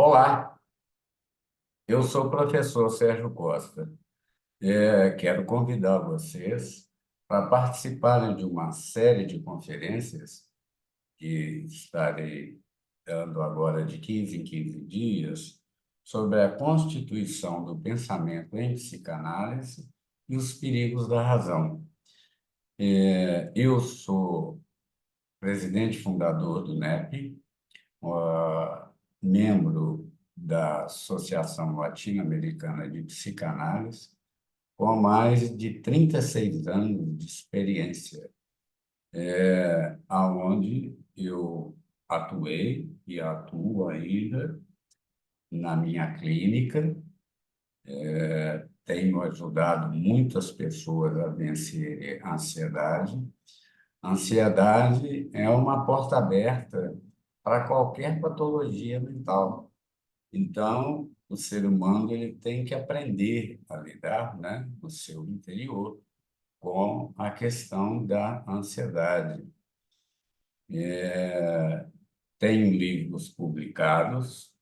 Olá, eu sou o professor Sérgio Costa. Quero convidar vocês para participarem de uma série de conferências que estarei dando agora de 15 em 15 dias sobre a constituição do pensamento em psicanálise e os perigos da razão. Eu sou presidente fundador do NEP, membro da Associação Latino-Americana de Psicanálise, com mais de 36 anos de experiência, aonde eu atuei e atuo ainda na minha clínica. Tenho ajudado muitas pessoas a vencer a ansiedade. A ansiedade é uma porta aberta para qualquer patologia mental. Então, o ser humano ele tem que aprender a lidar, né, no seu interior com a questão da ansiedade. Tenho livros publicados,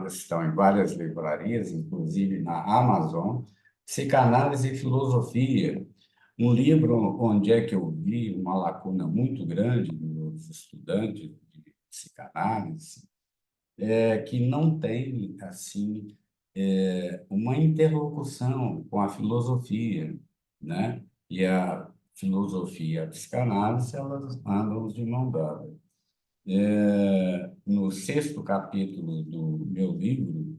estão em várias livrarias, inclusive na Amazon, Psicanálise e Filosofia, um livro onde é que eu vi uma lacuna muito grande dos estudantes de psicanálise, que não tem, assim, uma interlocução com a filosofia, né? E a filosofia e a psicanálise, elas andam de mão dada. No sexto capítulo do meu livro,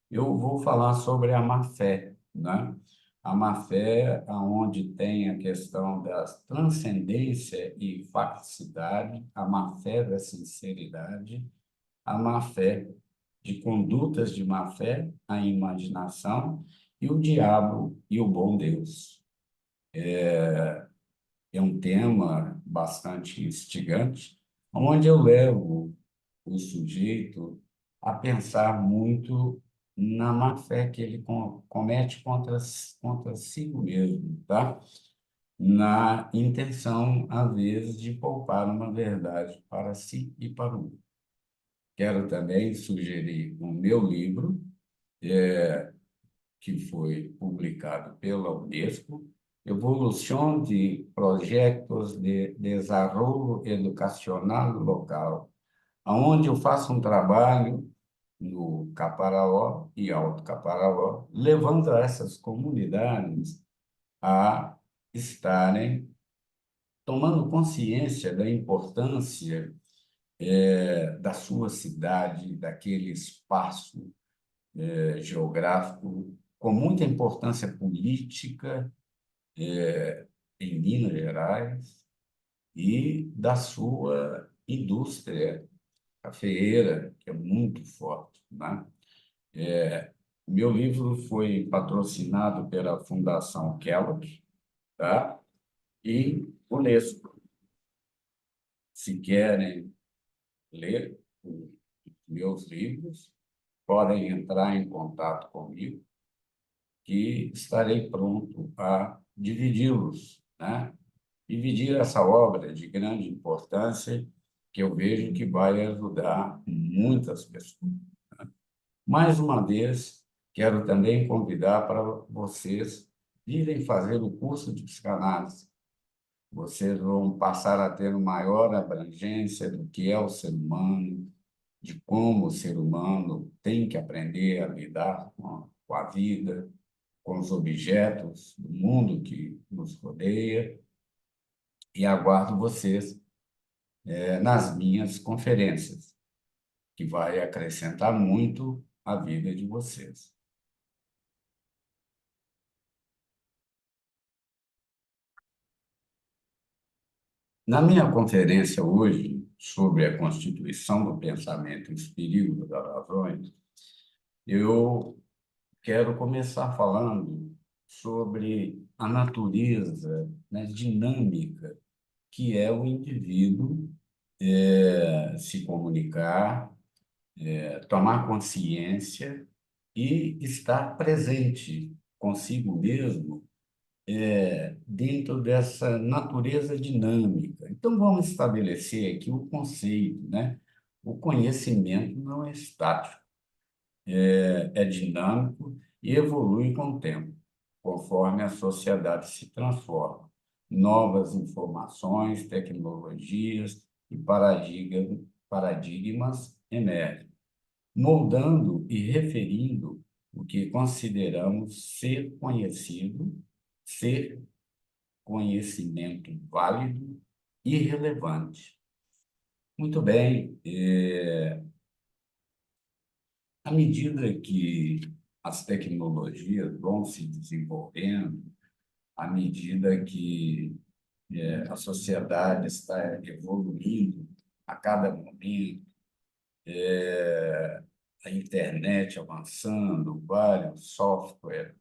eu vou falar sobre a má-fé, né? A má-fé, aonde tem a questão da transcendência e facticidade, a má-fé da sinceridade, a má-fé de condutas de má-fé, a imaginação e o diabo e o bom Deus. É um tema bastante instigante, onde eu levo o sujeito a pensar muito na má-fé que ele comete contra si mesmo, tá? Na intenção, às vezes, de poupar uma verdade para si e para o outro. Quero também sugerir o meu livro, que foi publicado pela Unesco, Evolução de Projetos de Desenvolvimento Educacional Local, onde eu faço um trabalho no Caparaó e Alto Caparaó, levando essas comunidades a estarem tomando consciência da importância da sua cidade, daquele espaço geográfico, com muita importância política em Minas Gerais e da sua indústria cafeeira, que é muito forte, né? Meu livro foi patrocinado pela Fundação Kellogg, tá? E Unesco. Se querem ler os meus livros, podem entrar em contato comigo, que estarei pronto a dividi-los, né? Dividir essa obra de grande importância, que eu vejo que vai ajudar muitas pessoas. Mais uma vez, quero também convidar para vocês virem fazer o curso de psicanálise. Vocês vão passar a ter uma maior abrangência do que é o ser humano, de como o ser humano tem que aprender a lidar com a vida, com os objetos do mundo que nos rodeia. E aguardo vocês nas minhas conferências, que vai acrescentar muito à vida de vocês. Na minha conferência hoje, sobre a constituição do pensamento e os perigos das razões, eu quero começar falando sobre a natureza, né, dinâmica que é o indivíduo se comunicar, tomar consciência e estar presente consigo mesmo dentro dessa natureza dinâmica. Então, vamos estabelecer aqui o conceito, né? o conhecimento não é estático, é dinâmico e evolui com o tempo, conforme a sociedade se transforma. Novas informações, tecnologias e paradigmas emergem, moldando e referindo o que consideramos ser conhecimento válido e relevante. Muito bem, à medida que as tecnologias vão se desenvolvendo, à medida que a sociedade está evoluindo a cada momento, a internet avançando, vários softwares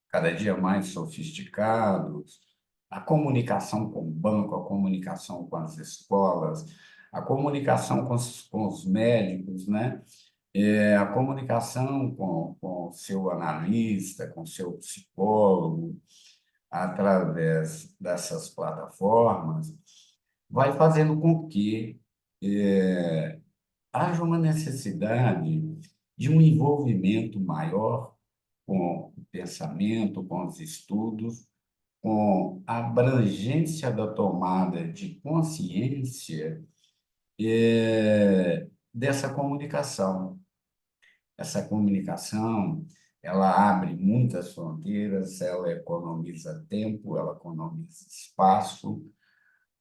cada dia mais sofisticados, a comunicação com o banco, a comunicação com as escolas, a comunicação com os médicos, né? A comunicação com o seu analista, com o seu psicólogo, através dessas plataformas, vai fazendo com que haja uma necessidade de um envolvimento maior com o pensamento, com os estudos, com a abrangência da tomada de consciência dessa comunicação. Essa comunicação, ela abre muitas fronteiras, ela economiza tempo, ela economiza espaço.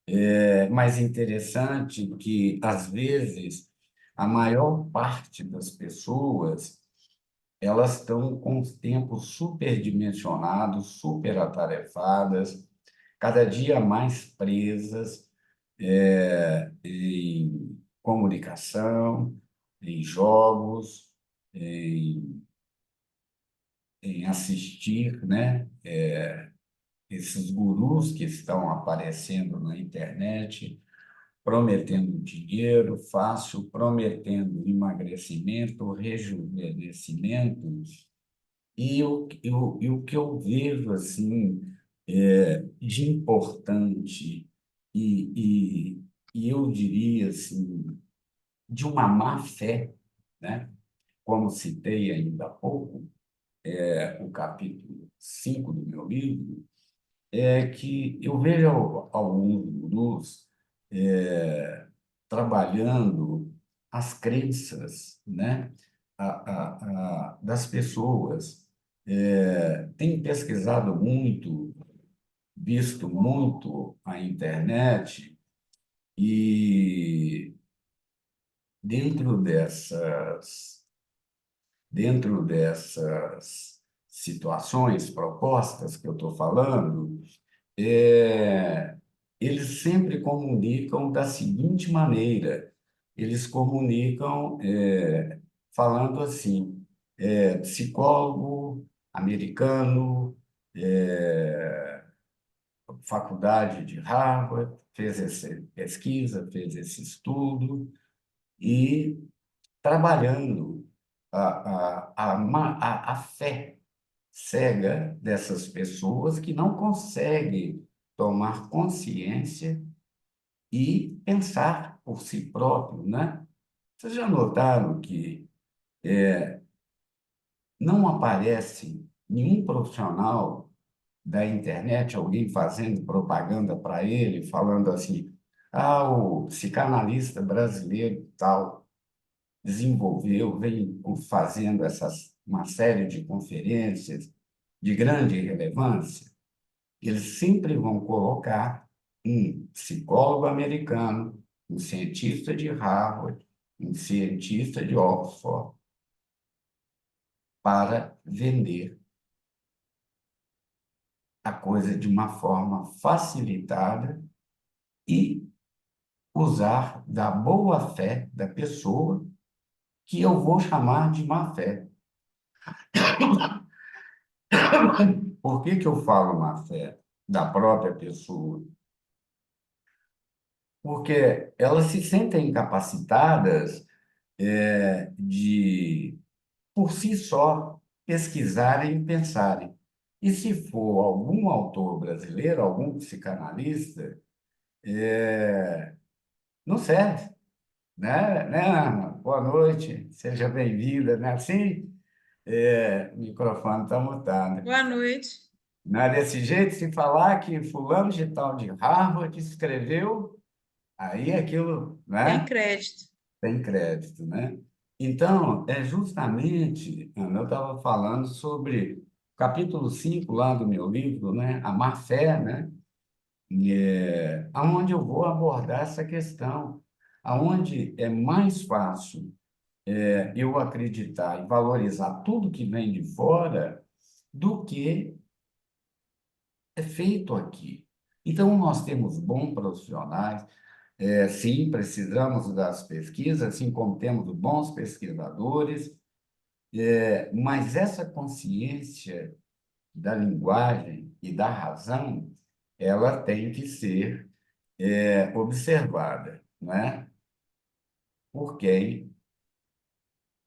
É mais interessante que, às vezes, a maior parte das pessoas elas estão com os tempos superdimensionados, superatarefadas, cada dia mais presas em comunicação, em jogos, em, em assistir, né? Esses gurus que estão aparecendo na internet, prometendo dinheiro fácil, prometendo emagrecimento, rejuvenescimento. E o que eu vejo assim de importante e eu diria assim de uma má fé, né? Como citei ainda há pouco, o capítulo 5 do meu livro, é que eu vejo alguns gurus trabalhando as crenças, né, das pessoas. Tenho pesquisado muito, visto muito a internet e dentro dessas situações propostas que eu estou falando, é, eles sempre comunicam da seguinte maneira: eles comunicam falando assim, psicólogo americano, faculdade de Harvard, fez essa pesquisa, fez esse estudo e trabalhando a fé cega dessas pessoas que não conseguem tomar consciência e pensar por si próprio, né? Vocês já notaram que não aparece nenhum profissional da internet, alguém fazendo propaganda para ele, falando assim, o psicanalista brasileiro tal desenvolveu, vem fazendo uma série de conferências de grande relevância. Eles sempre vão colocar um psicólogo americano, um cientista de Harvard, um cientista de Oxford, para vender a coisa de uma forma facilitada e usar da boa fé da pessoa, que eu vou chamar de má fé. Por que que eu falo má fé da própria pessoa? Porque elas se sentem incapacitadas de, por si só, pesquisarem e pensarem. E se for algum autor brasileiro, algum psicanalista, não serve. né, Ana? Boa noite, seja bem-vinda, né? Assim, o microfone está mutado. Boa noite. Não é desse jeito, se falar que fulano de tal de Harvard escreveu, aí aquilo, Tem né? crédito. Tem crédito, né? Então, é justamente, Ana, eu estava falando sobre o capítulo 5 lá do meu livro, né? A má fé, né? Aonde eu vou abordar essa questão, aonde é mais fácil eu acreditar e valorizar tudo que vem de fora do que é feito aqui. Então, nós temos bons profissionais, sim, precisamos das pesquisas, assim como temos bons pesquisadores, mas essa consciência da linguagem e da razão, ela tem que ser observada, né? Por quem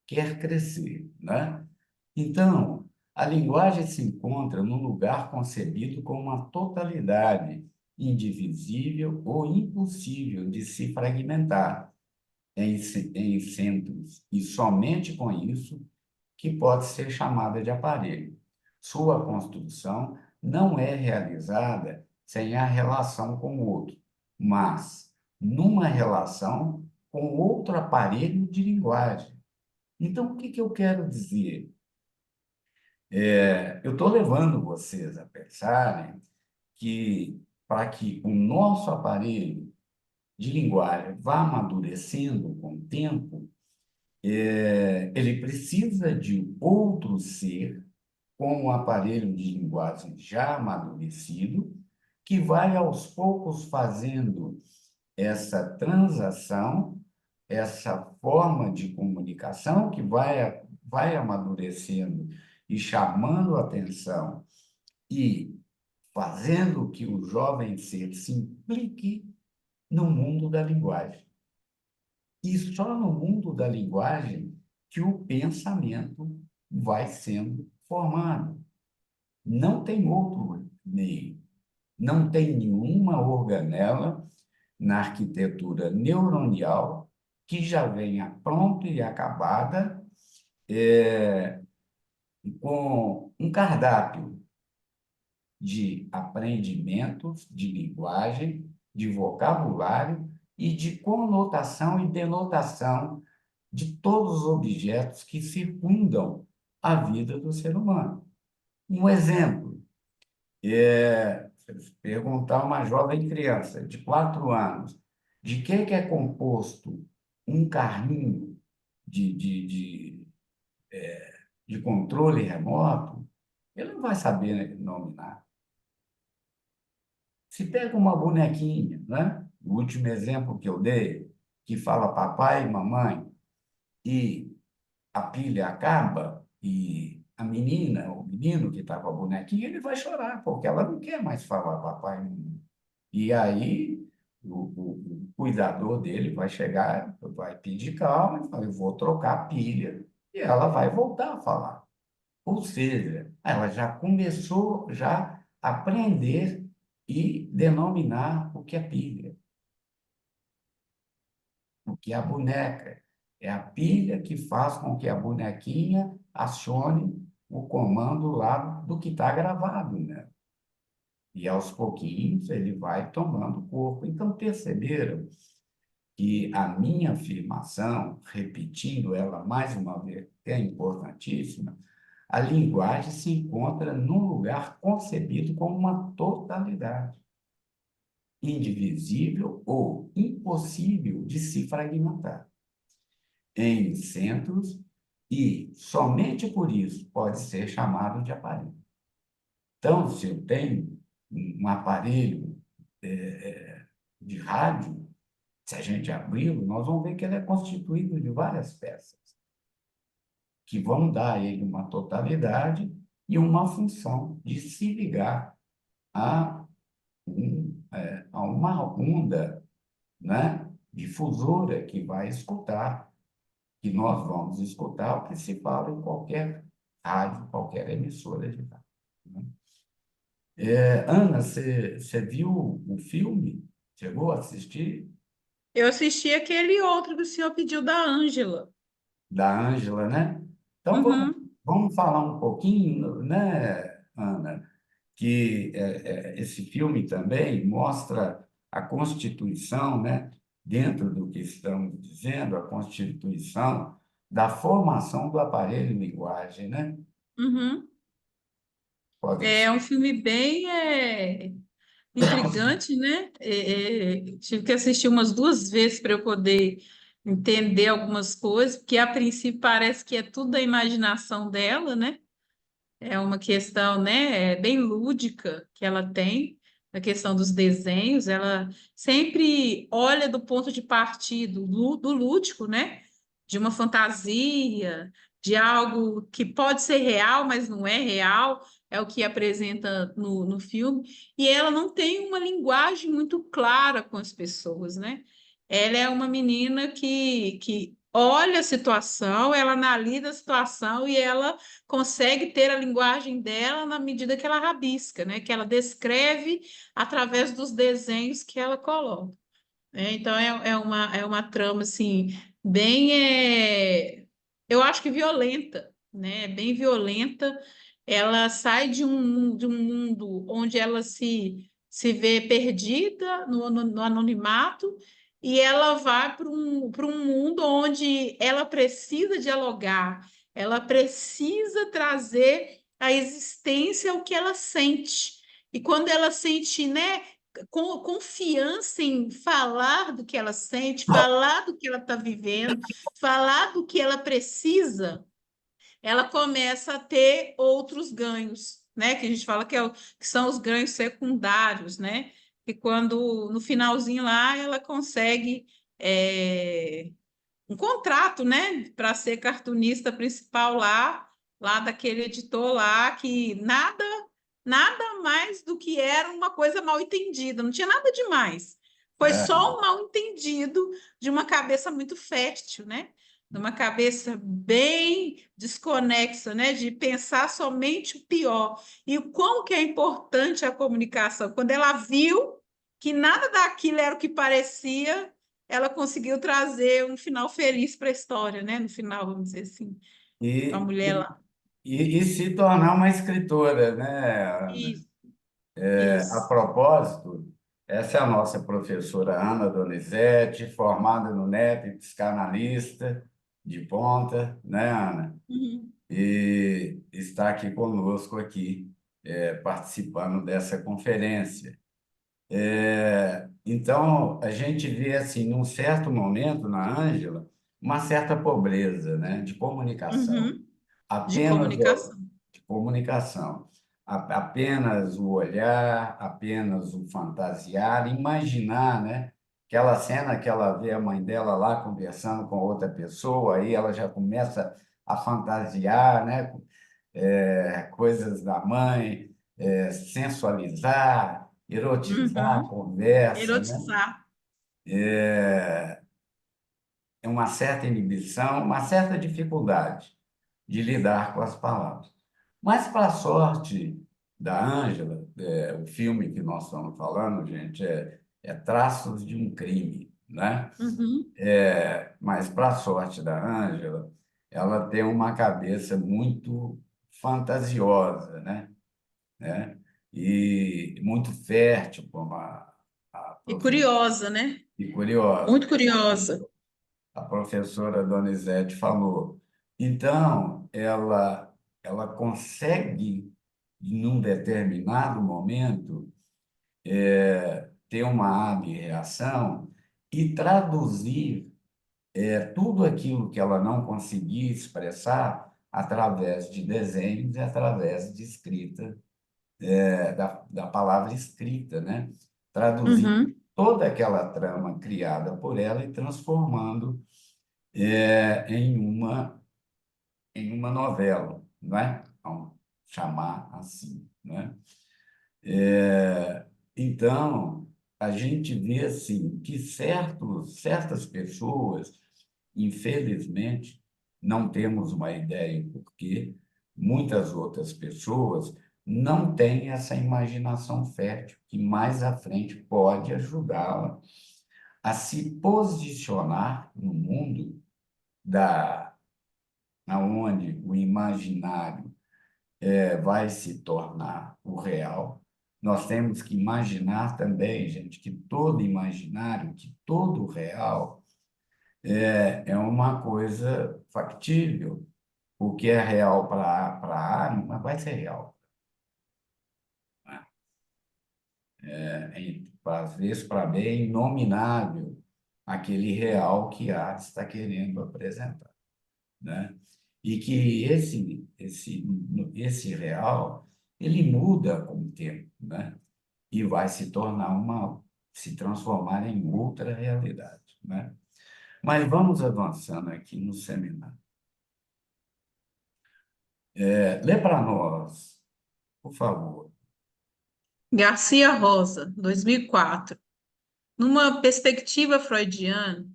quer crescer, né? Então, a linguagem se encontra num lugar concebido como uma totalidade indivisível ou impossível de se fragmentar em centros, e somente com isso que pode ser chamada de aparelho. Sua construção não é realizada sem a relação com o outro, mas numa relação com outro aparelho de linguagem. Então, o que que eu quero dizer? Eu estou levando vocês a pensarem que, para que o nosso aparelho de linguagem vá amadurecendo com o tempo, ele precisa de outro ser com um aparelho de linguagem já amadurecido, que vai aos poucos fazendo essa transação, essa forma de comunicação que vai amadurecendo e chamando a atenção e fazendo que o jovem ser se implique no mundo da linguagem. E só no mundo da linguagem que o pensamento vai sendo formado. Não tem outro meio. Não tem nenhuma organela na arquitetura neuronial que já venha pronta e acabada com um cardápio de aprendimentos, de linguagem, de vocabulário e de conotação e denotação de todos os objetos que circundam a vida do ser humano. Um exemplo se perguntar a uma jovem criança de 4 anos de que é composto um carrinho de, de, de, de controle remoto, ele não vai saber nominar. Se pega uma bonequinha, né? O último exemplo que eu dei, que fala papai e mamãe, e a pilha acaba, e a menina, o menino que está com a bonequinha, ele vai chorar, porque ela não quer mais falar papai e mamãe. E aí o cuidador dele vai chegar, vai pedir calma e falar, eu vou trocar a pilha, e ela vai voltar a falar. Ou seja, ela já começou já a aprender e denominar o que é pilha, o que é a boneca. É a pilha que faz com que a bonequinha acione o comando lá do que está gravado, né? E aos pouquinhos ele vai tomando corpo. Então, perceberam que a minha afirmação, repetindo ela mais uma vez, que é importantíssima, a linguagem se encontra num lugar concebido como uma totalidade, indivisível ou impossível de se fragmentar em centros e somente por isso pode ser chamado de aparelho. Então, se eu tenho um aparelho de rádio, se a gente abri-lo, nós vamos ver que ele é constituído de várias peças, que vão dar a ele uma totalidade e uma função de se ligar a, a uma onda, né, difusora que vai escutar, que nós vamos escutar o que se fala em qualquer rádio, qualquer emissora de rádio, né? Ana, você viu o filme? Chegou a assistir? Eu assisti aquele outro que o senhor pediu da Ângela. da Ângela, né? Então Uhum, vamos falar um pouquinho, né, Ana, que esse filme também mostra a Constituição, né, dentro do que estamos dizendo, a Constituição da formação do aparelho de linguagem, né? uhum. Pode É ser. um filme bem intrigante, né? Tive que assistir umas duas vezes para eu poder entender algumas coisas, porque a princípio parece que é tudo da imaginação dela, né? É uma questão, né, bem lúdica que ela tem, a questão dos desenhos. Ela sempre olha do ponto de partida do lúdico, né? De uma fantasia, de algo que pode ser real, mas não é real, é o que apresenta no filme. E ela não tem uma linguagem muito clara com as pessoas, né? Ela é uma menina que olha a situação, ela analisa a situação e ela consegue ter a linguagem dela na medida que ela rabisca, né? Que ela descreve através dos desenhos que ela coloca. Então é uma trama assim bem eu acho que violenta, né? Bem violenta. Ela sai de um mundo onde ela se vê perdida no anonimato e ela vai para um mundo onde ela precisa dialogar, ela precisa trazer à existência o que ela sente. E quando ela sente, né, confiança em falar do que ela sente, falar do que ela está vivendo, falar do que ela precisa, ela começa a ter outros ganhos, né? Que a gente fala que são os ganhos secundários, né? E quando no finalzinho lá ela consegue um contrato, né? Para ser cartunista principal lá daquele editor lá, que nada mais do que era uma coisa mal entendida, não tinha nada demais. Foi É. só um mal entendido de uma cabeça muito fértil, né? De uma cabeça bem desconexa, né? De pensar somente o pior. E o quão que é importante a comunicação. Quando ela viu que nada daquilo era o que parecia, ela conseguiu trazer um final feliz para a história, né? No final, vamos dizer assim, a E, mulher e, lá. e se tornar uma escritora, né, Ana? Isso, A isso. propósito, essa é a nossa professora Ana Donizete, formada no NEP, psicanalista de ponta, né, Ana? Uhum, E está aqui conosco aqui, participando dessa conferência. Então, a gente vê, assim, num certo momento na Ângela, uma certa pobreza, né, de comunicação. uhum. De Apenas comunicação. de comunicação. Apenas o olhar, apenas o fantasiar, imaginar, né? Aquela cena que ela vê a mãe dela lá conversando com outra pessoa, aí ela já começa a fantasiar, né? Coisas da mãe, sensualizar, erotizar a Uhum. conversa, né? Erotizar. É uma certa inibição, uma certa dificuldade de lidar com as palavras. Mas, para a sorte da Ângela, o filme que nós estamos falando, gente, é Traços de um Crime, né? Uhum. Mas, para a sorte da Ângela, ela tem uma cabeça muito fantasiosa, né? E muito fértil, como a E professora, curiosa, né? e curiosa, Muito curiosa. a professora Donizete falou. Então, ela consegue, num determinado momento, ter uma reação e traduzir tudo aquilo que ela não conseguia expressar através de desenhos e através de escrita, da palavra escrita, né? Traduzir Uhum. toda aquela trama criada por ela e transformando em uma novela, não é? Vamos chamar assim, né? Então, a gente vê assim que certas pessoas, infelizmente, não temos uma ideia do porquê, muitas outras pessoas não têm essa imaginação fértil que mais à frente pode ajudá-la a se posicionar no mundo da aonde o imaginário vai se tornar o real. Nós temos que imaginar também, gente, que todo imaginário, que todo real é uma coisa factível. O que é real para A não vai ser real, né? Às vezes, para B é inominável aquele real que A está querendo apresentar, né? E que esse real ele muda com o tempo, né? E vai se transformar em outra realidade, né? Mas vamos avançando aqui no seminário. Lê para nós, por favor. Garcia Rosa, 2004. Numa perspectiva freudiana,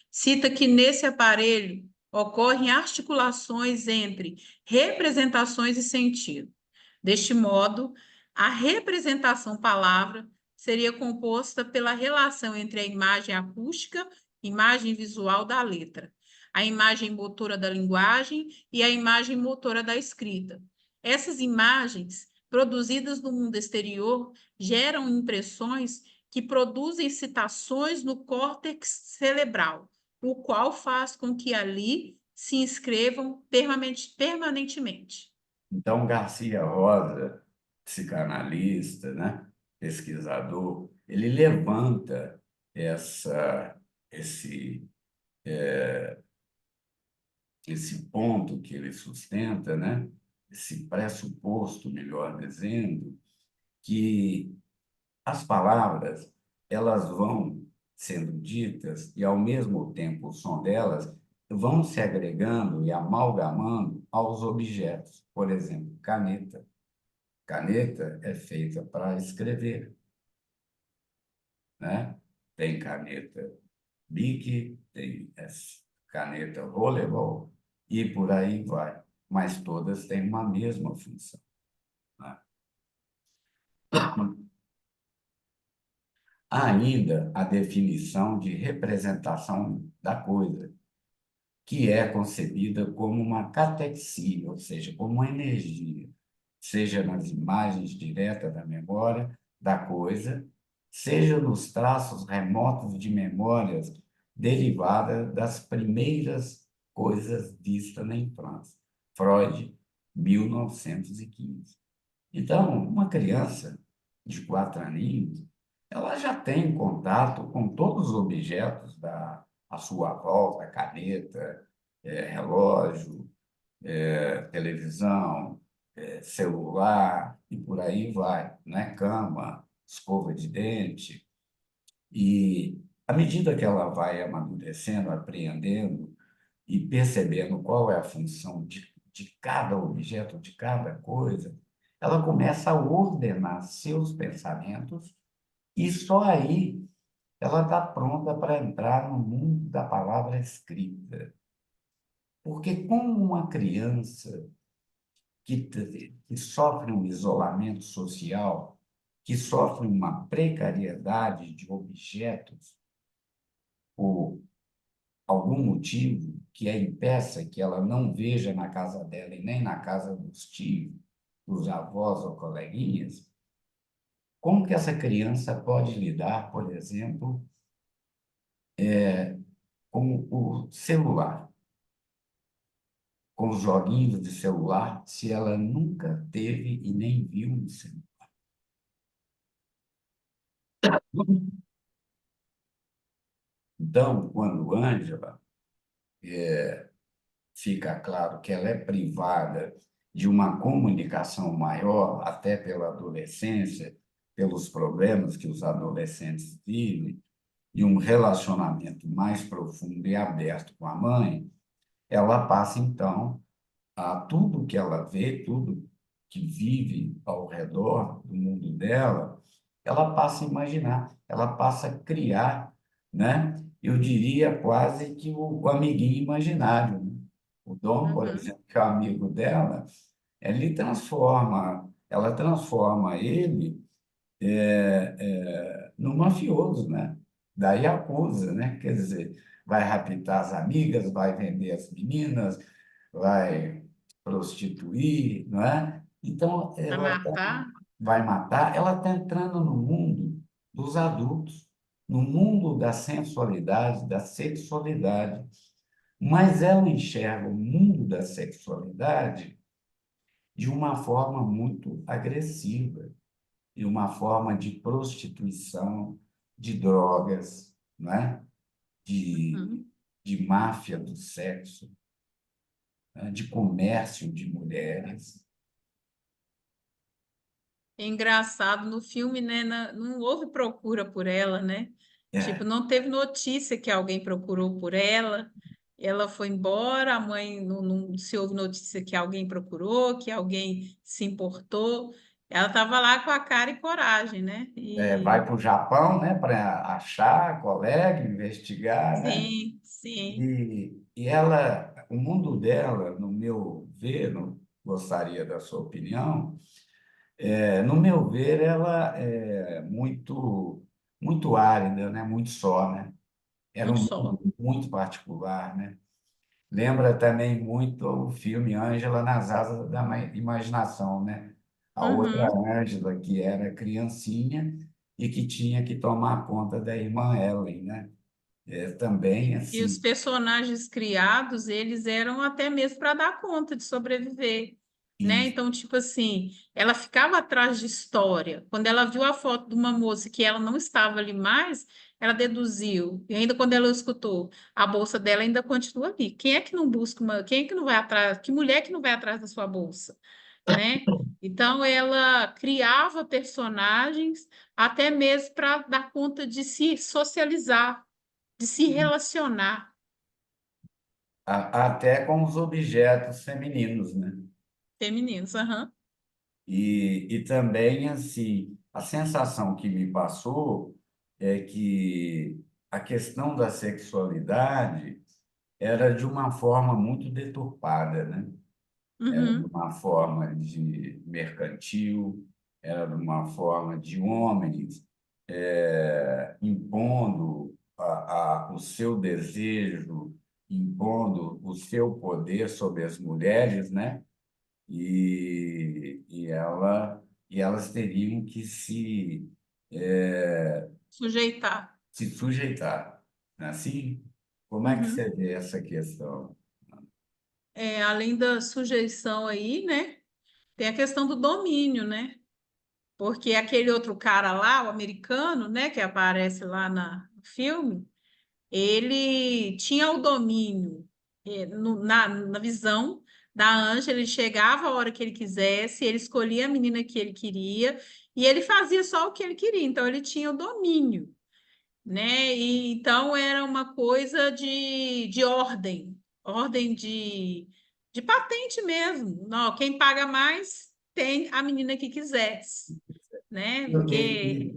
cita que nesse aparelho ocorrem articulações entre representações e sentido. Deste modo, a representação palavra seria composta pela relação entre a imagem acústica, imagem visual da letra, a imagem motora da linguagem e a imagem motora da escrita. Essas imagens, produzidas no mundo exterior, geram impressões que produzem excitações no córtex cerebral, o qual faz com que ali se inscrevam permanentemente. Então, Garcia Rosa, psicanalista, né, pesquisador, ele levanta essa, esse, esse ponto que ele sustenta, né, esse pressuposto, melhor dizendo, que as palavras elas vão sendo ditas e, ao mesmo tempo, o som delas vão se agregando e amalgamando aos objetos. Por exemplo, caneta. Caneta é feita para escrever, né? Tem caneta Bic, tem caneta Rollerball e por aí vai. Mas todas têm uma mesma função, né? Há ainda a definição de representação da coisa, que é concebida como uma catexia, ou seja, como uma energia, seja nas imagens diretas da memória da coisa, seja nos traços remotos de memórias derivadas das primeiras coisas vistas na infância. Freud, 1915. Então, uma criança de 4 aninhos, ela já tem contato com todos os objetos à sua volta, caneta, relógio, televisão, celular e por aí vai, né? Cama, escova de dente. E à medida que ela vai amadurecendo, apreendendo e percebendo qual é a função de cada objeto, de cada coisa, ela começa a ordenar seus pensamentos e só aí ela está pronta para entrar no mundo da palavra escrita. Porque como uma criança que sofre um isolamento social, que sofre uma precariedade de objetos, por algum motivo que a impeça que ela não veja na casa dela e nem na casa dos tios, dos avós ou coleguinhas, como que essa criança pode lidar, por exemplo, com o celular, com os joguinhos de celular, se ela nunca teve e nem viu um celular? Então, quando Ângela fica claro que ela é privada de uma comunicação maior, até pela adolescência, pelos problemas que os adolescentes vivem, e um relacionamento mais profundo e aberto com a mãe, ela passa, então, a tudo que ela vê, tudo que vive ao redor do mundo dela, ela passa a imaginar, ela passa a criar, né? Eu diria quase que o amiguinho imaginário, né? O Dom, por Uhum. exemplo, que é o amigo dela, ela transforma ele no mafioso, né? da Yakuza, né? Quer dizer, vai raptar as amigas, vai vender as meninas, vai prostituir, não é? Então, Para matar. vai matar, ela está entrando no mundo dos adultos, no mundo da sensualidade, da sexualidade. Mas ela enxerga o mundo da sexualidade de uma forma muito agressiva, de uma forma de prostituição, de drogas, né? de, Uhum. de máfia do sexo, né? De comércio de mulheres. É engraçado, no filme, né, não houve procura por ela, né? Tipo, É, não teve notícia que alguém procurou por ela. Ela foi embora, a mãe não se houve notícia que alguém procurou, que alguém se importou. Ela estava lá com a cara e coragem, né? vai para o Japão, né, para achar colega, investigar, né? Sim, sim, E ela, o mundo dela, no meu ver, gostaria da sua opinião, no meu ver, ela é muito árida, né? Muito só, né? Era um um só. mundo muito particular, né? Lembra também muito o filme Ângela nas Asas da Imaginação, né? A outra Uhum. Ângela, que era criancinha e que tinha que tomar conta da irmã Ellen, né? Também, E os assim, personagens criados, eles eram até mesmo para dar conta de sobreviver, né? isso, Então, tipo assim, ela ficava atrás de história. Quando ela viu a foto de uma moça que ela não estava ali mais, ela deduziu. E ainda quando ela escutou, a bolsa dela ainda continua ali. Quem é que não busca uma, quem é que não vai atrás, que mulher que não vai atrás da sua bolsa, né? Então, ela criava personagens até mesmo para dar conta de se socializar, de se relacionar. até com os objetos femininos, né? Femininos, aham. E também, assim, a sensação que me passou é que a questão da sexualidade era de uma forma muito deturpada, né? Era de Uhum. uma forma de mercantil, era de uma forma de homens impondo o seu desejo, impondo o seu poder sobre as mulheres, né? E elas teriam que Sujeitar. se sujeitar. Assim, como é que Uhum. você vê essa questão? É, além da sujeição aí, né? Tem a questão do domínio, né? Porque aquele outro cara lá, o americano, né, que aparece lá no filme, ele tinha o domínio na visão da Ângela, ele chegava a hora que ele quisesse, ele escolhia a menina que ele queria e ele fazia só o que ele queria, então ele tinha o domínio. Né? E então era uma coisa de ordem, ordem de patente mesmo. Não, quem paga mais tem a menina que quisesse, né? Porque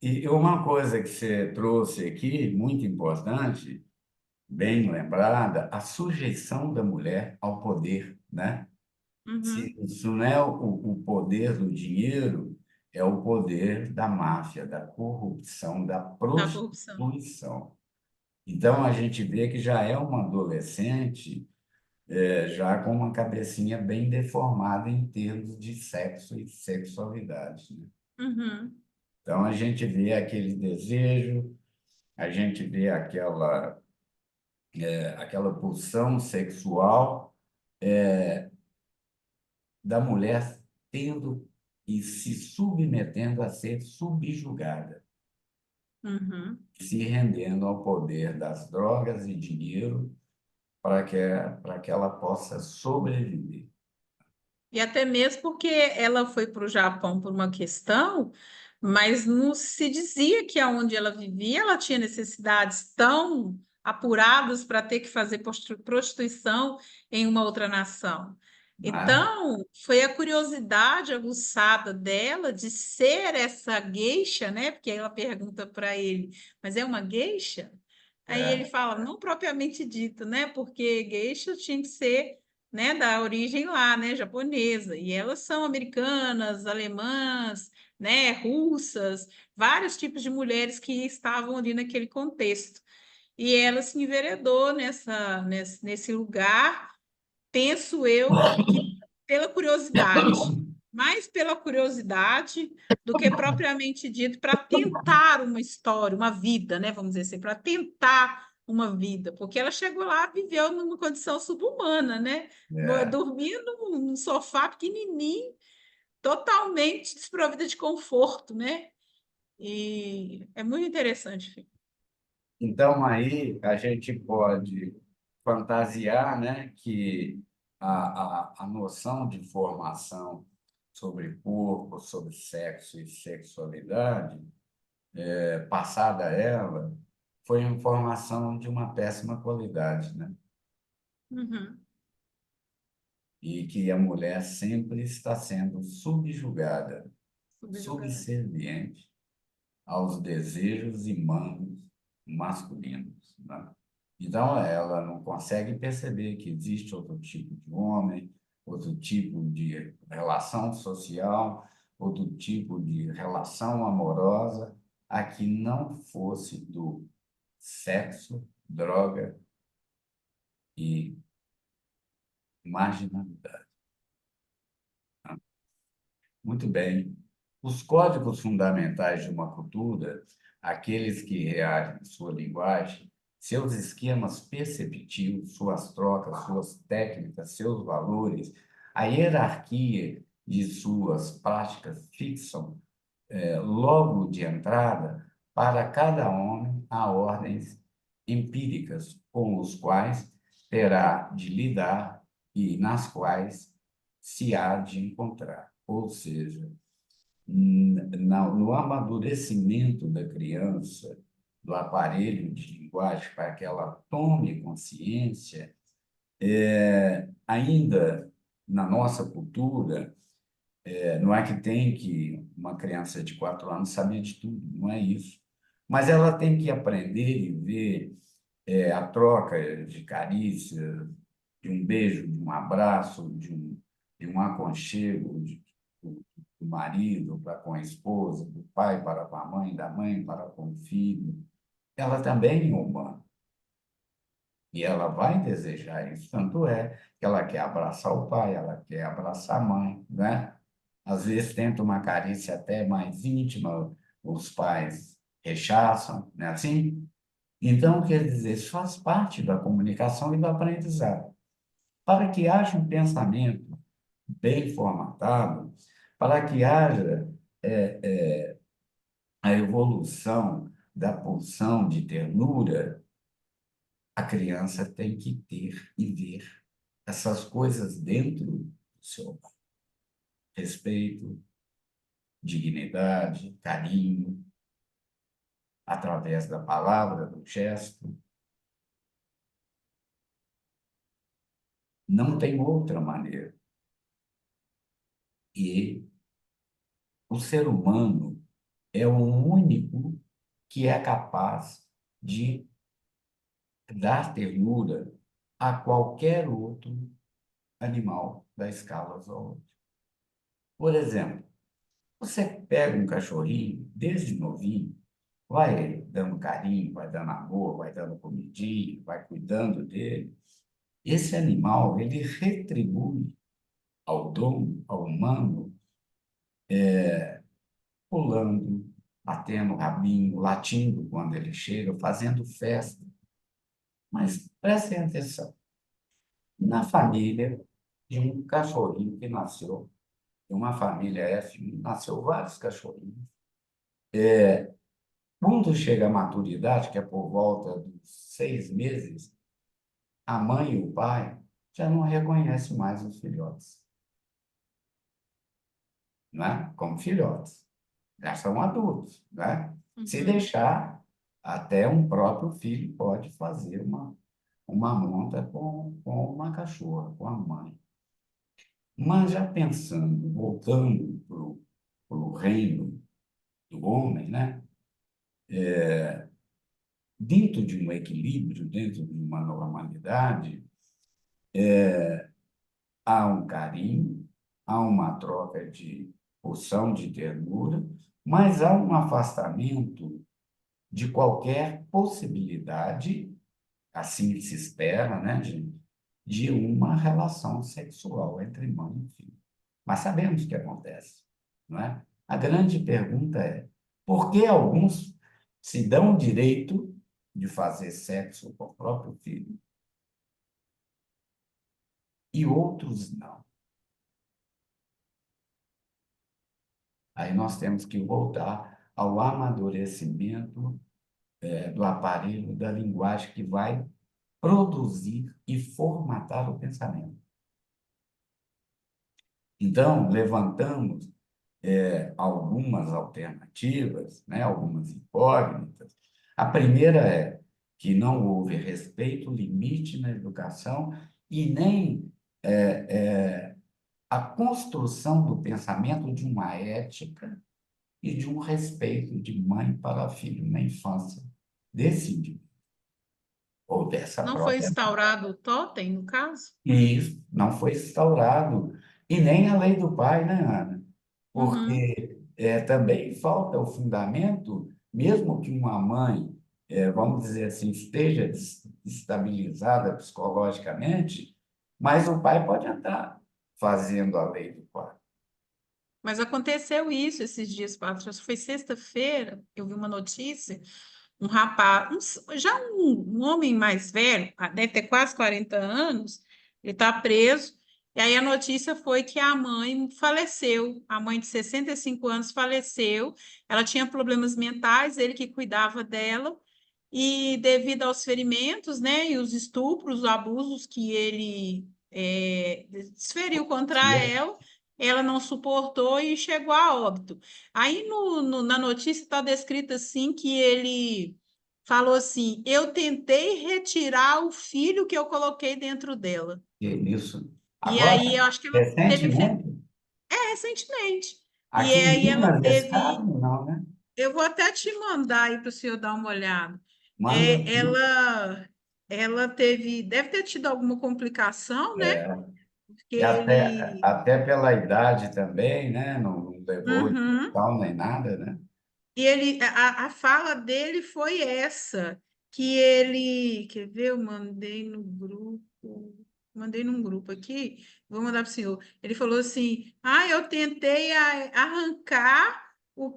E uma coisa que você trouxe aqui, muito importante, bem lembrada, a sujeição da mulher ao poder, né? Se uhum, isso não é o poder do dinheiro, é o poder da máfia, da corrupção, da da corrupção. prostituição. Então, a gente vê que já é uma adolescente, já com uma cabecinha bem deformada em termos de sexo e sexualidade, né? Uhum, Então, a gente vê aquele desejo, a gente vê aquela pulsão sexual da mulher tendo e se submetendo a ser subjugada, uhum. se rendendo ao poder das drogas e dinheiro para que ela possa sobreviver. E até mesmo porque ela foi para o Japão por uma questão, mas não se dizia que aonde ela vivia ela tinha necessidades tão apuradas para ter que fazer prostituição em uma outra nação. Né? Então, foi a curiosidade aguçada dela de ser essa geisha, né? Porque ela pergunta para ele, mas é uma geisha? Aí ele É, fala, não propriamente dito, né? Porque geisha tinha que ser, né, da origem lá, né, japonesa, e elas são americanas, alemãs, né, russas, vários tipos de mulheres que estavam ali naquele contexto. E ela se enveredou nesse lugar, penso eu, que pela curiosidade, mais pela curiosidade do que propriamente dito para tentar uma história, uma vida, né? Vamos dizer assim, para tentar uma vida, porque ela chegou lá, viveu numa condição subhumana, né? É. Dormia num sofá pequenininho, totalmente desprovida de conforto, né? E é muito interessante, filho. Então, aí a gente pode fantasiar, né, que a noção de formação sobre corpo, sobre sexo e sexualidade, passada a ela, foi uma formação de uma péssima qualidade, né? Uhum. E que a mulher sempre está sendo subjugada, Subjugado. subserviente aos desejos humanos masculinos, né? Então, ela não consegue perceber que existe outro tipo de homem, outro tipo de relação social, outro tipo de relação amorosa, a que não fosse do sexo, droga e marginalidade. Muito bem. Os códigos fundamentais de uma cultura, aqueles que reagem sua linguagem, seus esquemas perceptivos, suas trocas, suas técnicas, seus valores, a hierarquia de suas práticas fixam, logo de entrada, para cada homem, há ordens empíricas com os quais terá de lidar e nas quais se há de encontrar. Ou seja, no amadurecimento da criança, do aparelho de linguagem, para que ela tome consciência, ainda na nossa cultura, não é que tem que uma criança de 4 anos saber de tudo, não é isso. Mas ela tem que aprender e ver a troca de carícias, de um beijo, de um abraço, de um aconchego do marido para com a esposa, do pai para com a mãe, da mãe para com o filho. Ela também é humana e ela vai desejar isso. Tanto é que ela quer abraçar o pai, ela quer abraçar a mãe, né? Às vezes tenta uma carícia até mais íntima, os pais rechaçam, né? Assim, então, quer dizer, isso faz parte da comunicação e do aprendizado. Para que haja um pensamento bem formatado, para que haja a evolução da pulsão de ternura, a criança tem que ter e ver essas coisas dentro do seu respeito, dignidade, carinho, através da palavra, do gesto. Não tem outra maneira. E o ser humano é o único que é capaz de dar ternura a qualquer outro animal da escala zoológica. Por exemplo, você pega um cachorrinho, desde novinho, vai dando carinho, vai dando amor, vai dando comidinha, vai cuidando dele. Esse animal, ele retribui ao dono, ao humano, pulando, batendo o rabinho, latindo quando ele chega, fazendo festa. Mas prestem atenção, na família de um cachorrinho que nasceu, de uma família F, nasceu vários cachorrinhos. Quando chega a maturidade, que é por volta dos 6 meses, a mãe e o pai já não reconhecem mais os filhotes, né? Como filhotes. Já são adultos, né? Se Uhum. deixar, até um próprio filho pode fazer uma monta com uma cachorra, com a mãe. Mas já pensando, voltando para o reino do homem, né? Dentro de um equilíbrio, dentro de uma normalidade, há um carinho, há uma troca de porção de ternura, mas há um afastamento de qualquer possibilidade, assim se espera, né, de uma relação sexual entre mãe e filho. Mas sabemos que acontece, não é? A grande pergunta é: por que alguns se dão o direito de fazer sexo com o próprio filho e outros não? Aí nós temos que voltar ao amadurecimento, do aparelho, da linguagem que vai produzir e formatar o pensamento. Então, levantamos algumas alternativas, né, algumas incógnitas. A primeira é que não houve respeito, limite na educação e nem a construção do pensamento de uma ética e de um respeito de mãe para filho na infância desse indivíduo, ou dessa Não foi própria. instaurado o totem, no caso? E isso não foi instaurado. E nem a lei do pai, né, Ana? Uhum. Porque também falta o fundamento, mesmo que uma mãe, vamos dizer assim, esteja estabilizada psicologicamente, mas o pai pode estar fazendo a lei do pai. Mas aconteceu isso esses dias para trás. Foi sexta-feira, eu vi uma notícia, um rapaz, já um homem mais velho, deve ter quase 40 anos, ele está preso. E aí a notícia foi que a mãe faleceu, a mãe de 65 anos faleceu. Ela tinha problemas mentais, ele que cuidava dela. E devido aos ferimentos, né, e os estupros, os abusos que ele desferiu contra Tia, ela, ela não suportou e chegou a óbito. Aí na notícia está descrito assim que ele falou assim: eu tentei retirar o filho que eu coloquei dentro dela. que isso. E Agora, aí eu acho que ela teve recentemente, recentemente. E aqui em aí ela Minas, esse caso, teve. não, né? Eu vou até te mandar aí para o senhor dar uma olhada. Manda É, assim. ela teve, deve ter tido alguma complicação, né? Porque E até, ele. até pela idade também, né? Não levou de Uhum. tal nem nada, né? E ele, a fala dele foi essa, que ele, quer ver, eu mandei num grupo aqui, vou mandar para o senhor. Ele falou assim: eu tentei arrancar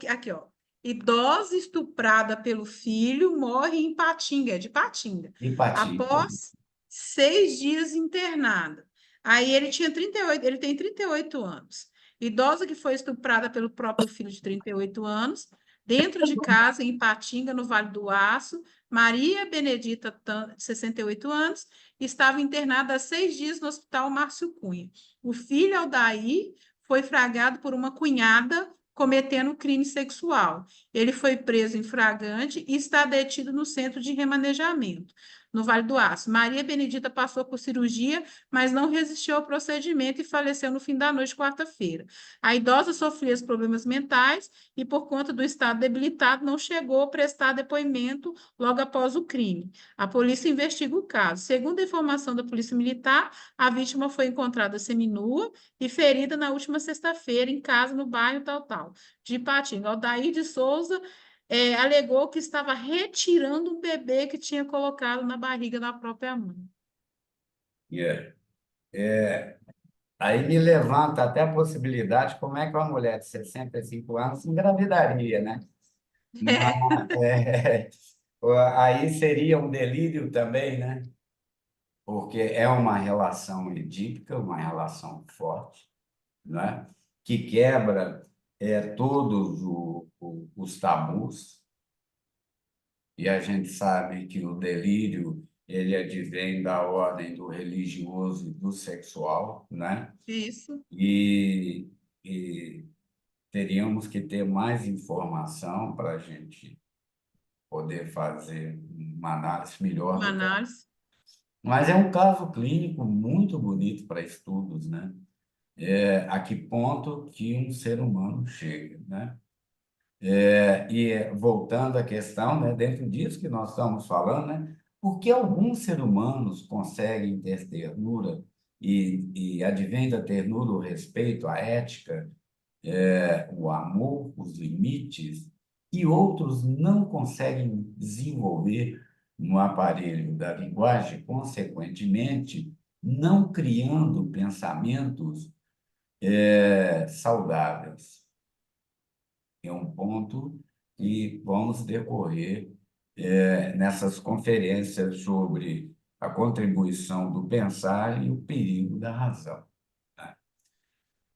aqui, ó. Idosa estuprada pelo filho morre em Patinga, é de Patinga, Hipatia. após 6 dias internada. Aí ele tinha 38, ele tem 38 anos. Idosa que foi estuprada pelo próprio filho de 38 anos dentro de casa, em Patinga, no Vale do Aço, Maria Benedita, de 68 anos, estava internada há 6 dias no Hospital Márcio Cunha. O filho, Aldair, foi flagrado por uma cunhada cometendo crime sexual. Ele foi preso em flagrante e está detido no centro de remanejamento, no Vale do Aço. Maria Benedita passou por cirurgia, mas não resistiu ao procedimento e faleceu no fim da noite, quarta-feira. A idosa sofria problemas mentais e, por conta do estado debilitado, não chegou a prestar depoimento logo após o crime. A polícia investiga o caso. Segundo a informação da Polícia Militar, a vítima foi encontrada seminua e ferida na última sexta-feira em casa no bairro tal, de Ipatinga. Aldair de Souza alegou que estava retirando um bebê que tinha colocado na barriga da própria mãe. É. Aí me levanta até a possibilidade, como é que uma mulher de 65 anos engravidaria, né? Mas, aí seria um delírio também, né? Porque é uma relação edípica, uma relação forte, né? Que quebra todos os tabus, e a gente sabe que o delírio ele advém da ordem do religioso e do sexual, né? Isso, E, e teríamos que ter mais informação para a gente poder fazer uma análise melhor uma do caso. análise. Mas é um caso clínico muito bonito para estudos, né? A que ponto que um ser humano chega, né? Voltando à questão, né, dentro disso que nós estamos falando, né, por que alguns seres humanos conseguem ter ternura e advém da ternura o respeito, a ética, o amor, os limites, e outros não conseguem desenvolver no aparelho da linguagem, consequentemente, não criando pensamentos saudáveis. É um ponto que vamos decorrer nessas conferências sobre a contribuição do pensar e o perigo da razão.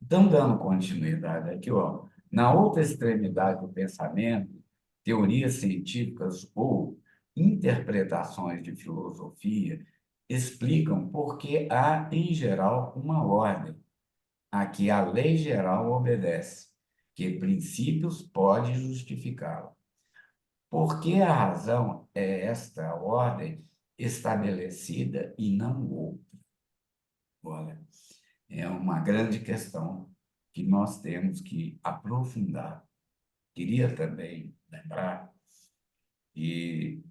Então, dando continuidade aqui, ó, na outra extremidade do pensamento, teorias científicas ou interpretações de filosofia explicam por que há, em geral, uma ordem a que a lei geral obedece, que princípios pode justificá-la. Por que a razão é esta ordem estabelecida e não outra? Olha, é uma grande questão que nós temos que aprofundar. Queria também lembrar que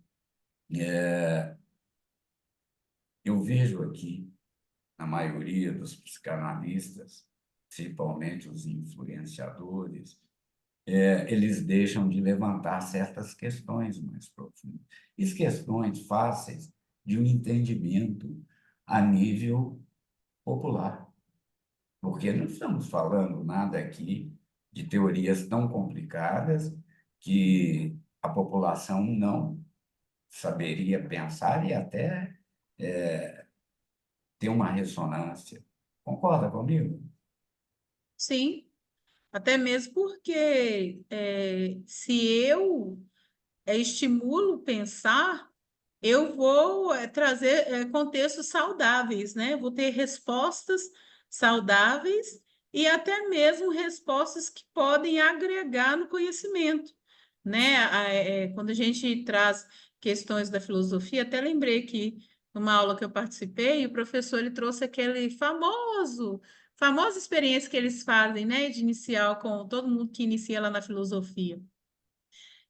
eu vejo aqui, na maioria dos psicanalistas, principalmente os influenciadores, eles deixam de levantar certas questões mais profundas. E questões fáceis de um entendimento a nível popular. Porque não estamos falando nada aqui de teorias tão complicadas que a população não saberia pensar e até ter uma ressonância. Concorda comigo? Sim, até mesmo porque se eu estimulo pensar, eu vou trazer contextos saudáveis, né? Vou ter respostas saudáveis e até mesmo respostas que podem agregar no conhecimento, né? Quando a gente traz questões da filosofia, até lembrei que numa aula que eu participei, o professor ele trouxe aquele famosa experiência que eles fazem, né? De inicial com todo mundo que inicia lá na filosofia.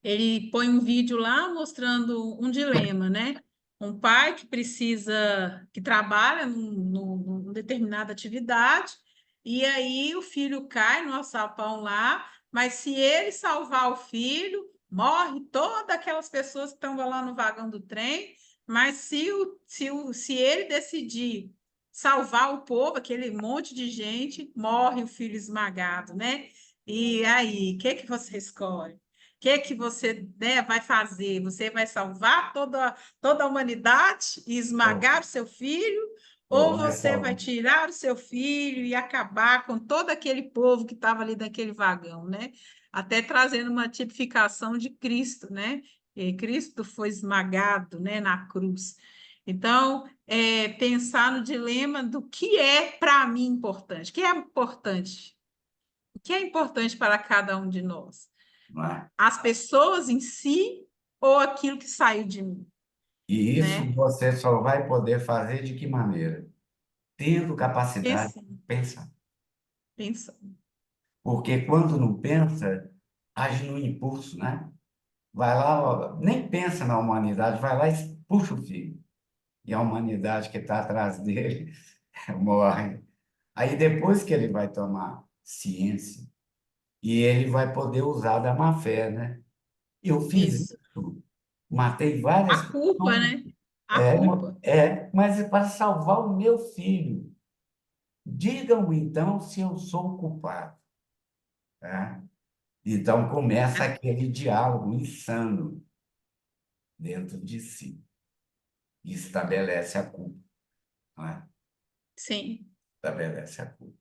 Ele põe um vídeo lá mostrando um dilema, né? Um pai que precisa, que trabalha numa determinada atividade, e aí o filho cai no alçapão lá, mas se ele salvar o filho, morre todas aquelas pessoas que estão lá no vagão do trem, mas se ele decidir salvar o povo, aquele monte de gente, morre o filho esmagado, né? E aí, o que que você escolhe? Que você, né, vai fazer? Você vai salvar toda a humanidade e Ou, esmagar o seu filho? ou Ou vai você vai salvar. tirar o seu filho e acabar com todo aquele povo que estava ali naquele vagão, né? Até trazendo uma tipificação de Cristo, né? E Cristo foi esmagado, né, na cruz. Então, pensar no dilema do que é para mim importante, o que é importante, o que é importante para cada um de nós, Não é? as pessoas em si ou aquilo que saiu de mim, E isso né? você só vai poder fazer de que maneira? Tendo capacidade de Pensando, pensar. pensando. Porque quando não pensa, age no impulso, né? Vai lá, ó, nem pensa na humanidade, vai lá e puxa o fio. E a humanidade que está atrás dele morre. Aí depois que ele vai tomar ciência, e ele vai poder usar da má fé, né? Eu fiz Isso. isso, matei várias A culpa, pessoas, né? A culpa. mas é para salvar o meu filho. Digam então se eu sou o culpado, tá? Então começa A- aquele diálogo insano dentro de si e estabelece a culpa, não é? Sim, Estabelece a culpa.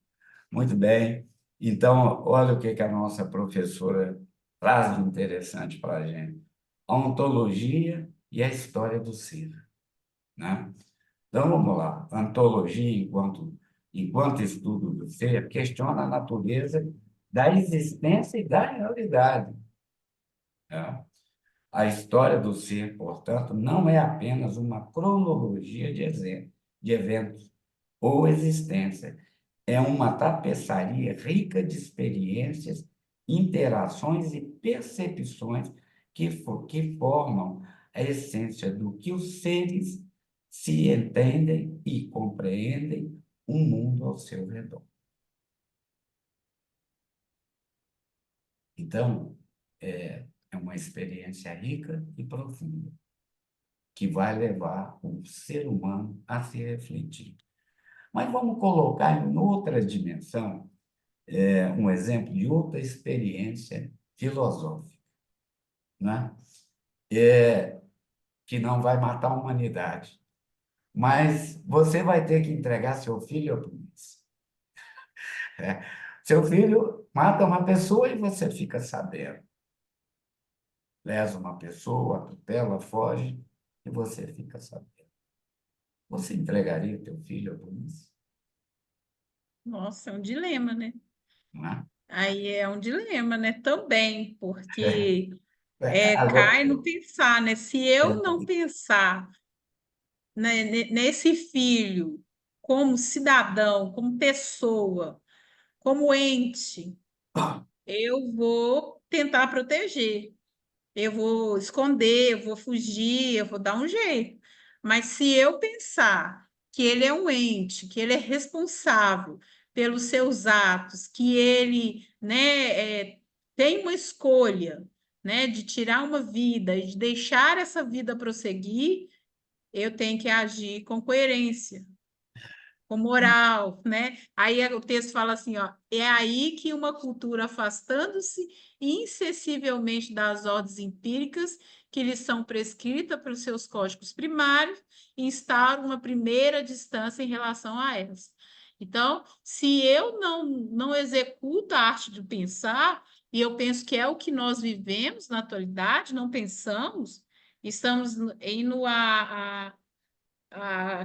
Muito bem. Então, olha o que que a nossa professora traz de interessante para a gente. A ontologia e a história do ser, né? Então, vamos lá. A ontologia, enquanto estudo do ser, questiona a natureza da existência e da realidade, né? A história do ser, portanto, não é apenas uma cronologia de eventos ou existência, é uma tapeçaria rica de experiências, interações e percepções que formam a essência do que os seres se entendem e compreendem o mundo ao seu redor. Então, é uma experiência rica e profunda, que vai levar o ser humano a se refletir. Mas vamos colocar em outra dimensão, um exemplo de outra experiência filosófica, né? Que não vai matar a humanidade. Mas você vai ter que entregar seu filho à polícia. É. Seu filho mata uma pessoa e você fica sabendo. Lesa uma pessoa, atropela, foge e você fica sabendo. Você entregaria o teu filho à polícia? Nossa, é um dilema, né? Não é? Aí é um dilema, né? Também, porque Agora, cai no pensar, né? Se eu não pensar, né, nesse filho como cidadão, como pessoa, como ente, eu vou tentar proteger. Eu vou esconder, eu vou fugir, eu vou dar um jeito. Mas se eu pensar que ele é um ente, que ele é responsável pelos seus atos, que ele, né, tem uma escolha, né, de tirar uma vida e de deixar essa vida prosseguir, eu tenho que agir com coerência, com moral, né? Aí o texto fala assim, ó, é aí que uma cultura afastando-se insensivelmente das ordens empíricas que lhes são prescritas pelos seus códigos primários, instaura uma primeira distância em relação a elas. Então, se eu não executo a arte de pensar, e eu penso que é o que nós vivemos na atualidade, não pensamos, estamos indo a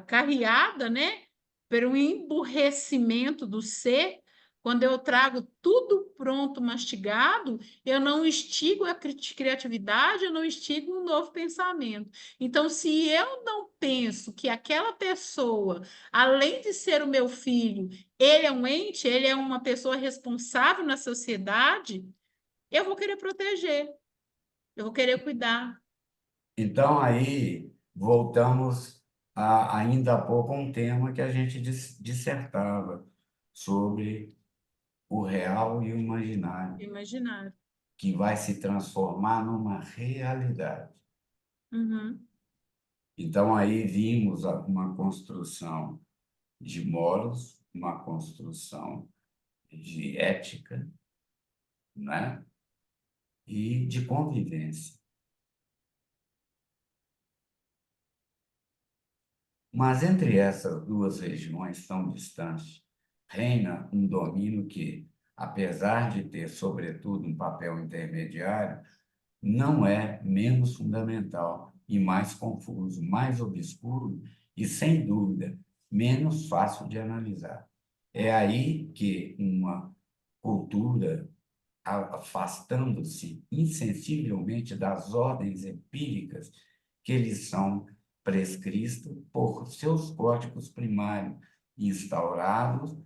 carreada, né, por um emburrecimento do ser, quando eu trago tudo pronto, mastigado, eu não instigo a criatividade, eu não instigo um novo pensamento. Então, se eu não penso que aquela pessoa, além de ser o meu filho, ele é um ente, ele é uma pessoa responsável na sociedade, eu vou querer proteger, eu vou querer cuidar. então, aí, voltamos ainda há pouco a um tema que a gente dissertava sobre o real e o imaginário, Imaginar. que vai se transformar numa realidade. Uhum, Então, aí vimos uma construção de moros, uma construção de ética, né? E de convivência. Mas entre essas duas regiões tão distantes, reina um domínio que, apesar de ter, sobretudo, um papel intermediário, não é menos fundamental e mais confuso, mais obscuro e, sem dúvida, menos fácil de analisar. É aí que uma cultura, afastando-se insensivelmente das ordens empíricas que lhes são prescritas por seus códigos primários, instaurados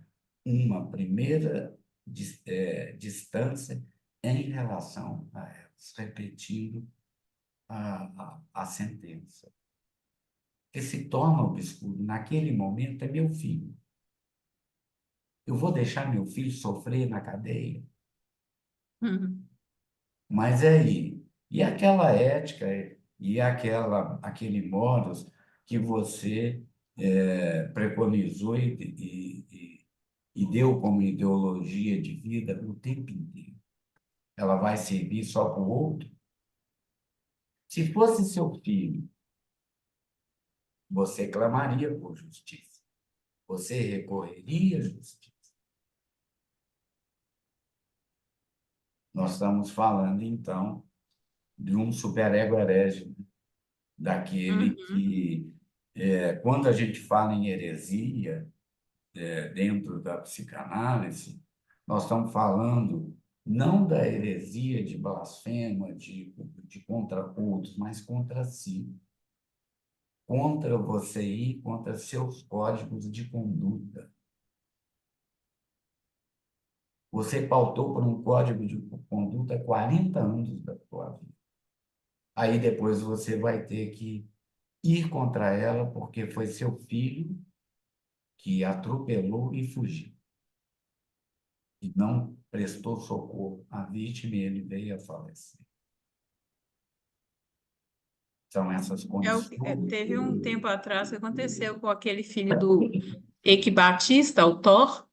uma primeira distância em relação a elas, repetindo a sentença. Que se torna obscuro naquele momento é meu filho. Eu vou deixar meu filho sofrer na cadeia? uhum. Mas aí, e aquela ética e aquele modus que você preconizou e deu como ideologia de vida o tempo inteiro? Ela vai servir só para o outro? Se fosse seu filho, você clamaria por justiça. Você recorreria à justiça. Nós estamos falando, então, de um superego herege, daquele Uhum. que, quando a gente fala em heresia, dentro da psicanálise, nós estamos falando não da heresia de blasfema, de contra outros, mas contra si, contra você ir contra seus códigos de conduta. Você pautou por um código de conduta 40 anos da sua vida. Aí depois você vai ter que ir contra ela porque foi seu filho que atropelou e fugiu. E não prestou socorro à vítima e ele veio a falecer. São essas condições. Teve um tempo atrás que aconteceu com aquele filho do Eike Batista, o Thor,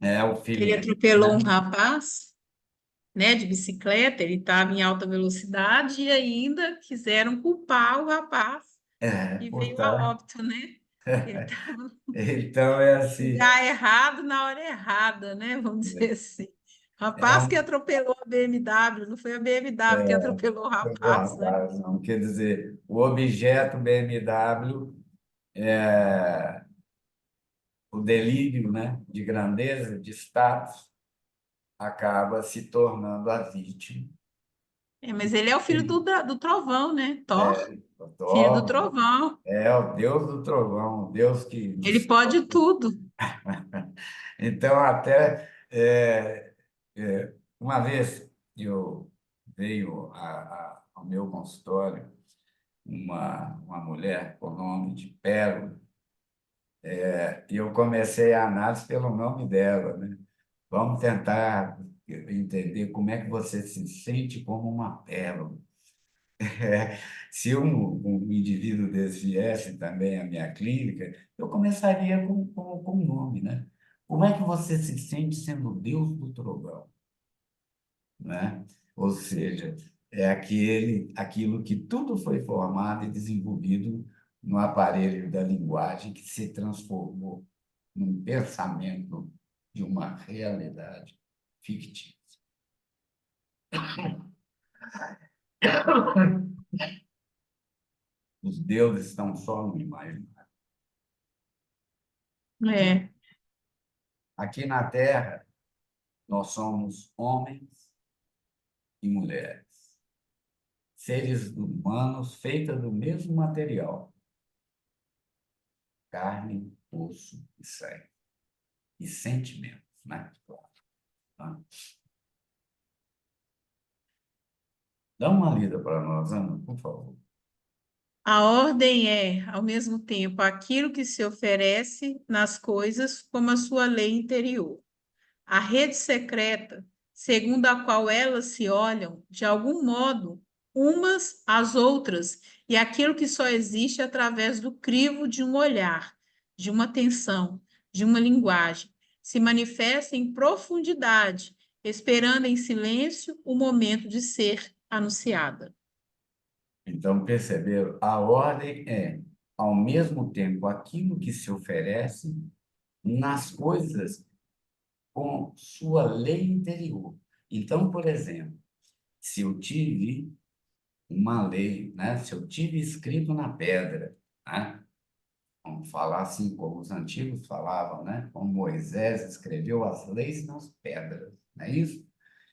É o que ele filho dele, atropelou né? um rapaz, né, de bicicleta, ele estava em alta velocidade e ainda quiseram culpar o rapaz e veio a Portanto, óbito, né? Ele estava então é no assim, lugar errado na hora errada, né? Vamos dizer assim. é Rapaz que um, atropelou a BMW, não foi a BMW que atropelou o do rapaz, né? rapaz, não. Quer dizer, o objeto BMW, é, o delírio, né, de grandeza, de status, acaba se tornando a vítima. É, mas ele é o filho do Trovão, né? Thor, O filho do Thor Trovão. é o Deus do trovão, o Deus que Ele pode tudo. Então, até uma vez eu veio ao meu consultório uma mulher com o nome de Pérola, e eu comecei a análise pelo nome dela, né? Vamos tentar entender como é que você se sente como uma pérola. Se um indivíduo desse viesse também à minha clínica, eu começaria com o nome, né? Como é que você se sente sendo o Deus do trovão, né? Ou seja, é aquilo que tudo foi formado e desenvolvido no aparelho da linguagem que se transformou num pensamento de uma realidade fictícia. Os deuses estão só no imaginário. É. Aqui na Terra, nós somos homens e mulheres, seres humanos feitos do mesmo material, carne, osso e sangue, e sentimentos, né? Claro, tá? Dá uma lida para nós, Ana, por favor. A ordem é, ao mesmo tempo, aquilo que se oferece nas coisas como a sua lei interior. A rede secreta, segundo a qual elas se olham, de algum modo, umas às outras, e aquilo que só existe através do crivo de um olhar, de uma atenção, de uma linguagem, se manifesta em profundidade, esperando em silêncio o momento de ser anunciada. Então, perceberam? A ordem é, ao mesmo tempo, aquilo que se oferece nas coisas com sua lei interior. Então, por exemplo, se eu tive uma lei, né? Se eu tive escrito na pedra, né? Vamos falar assim como os antigos falavam, né? Como Moisés escreveu as leis nas pedras, não é isso?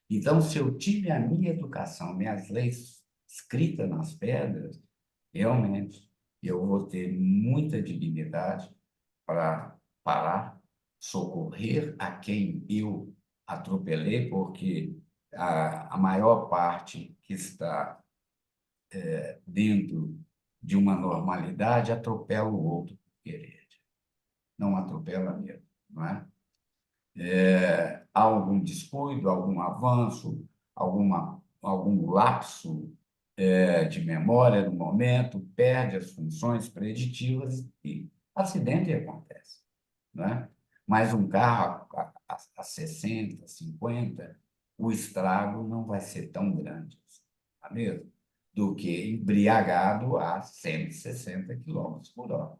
Então, se eu tive a minha educação, minhas leis escritas nas pedras, realmente eu vou ter muita dignidade para parar, socorrer a quem eu atropelei, porque a maior parte que está dentro de uma normalidade atropela o outro por querer, não atropela mesmo, não é? Há algum descuido, algum avanço, algum lapso de memória no momento, perde as funções preditivas e acidente acontece, não é? Mas um carro a 60, 50, o estrago não vai ser tão grande, tá mesmo? Do que embriagado a 160 quilômetros por hora,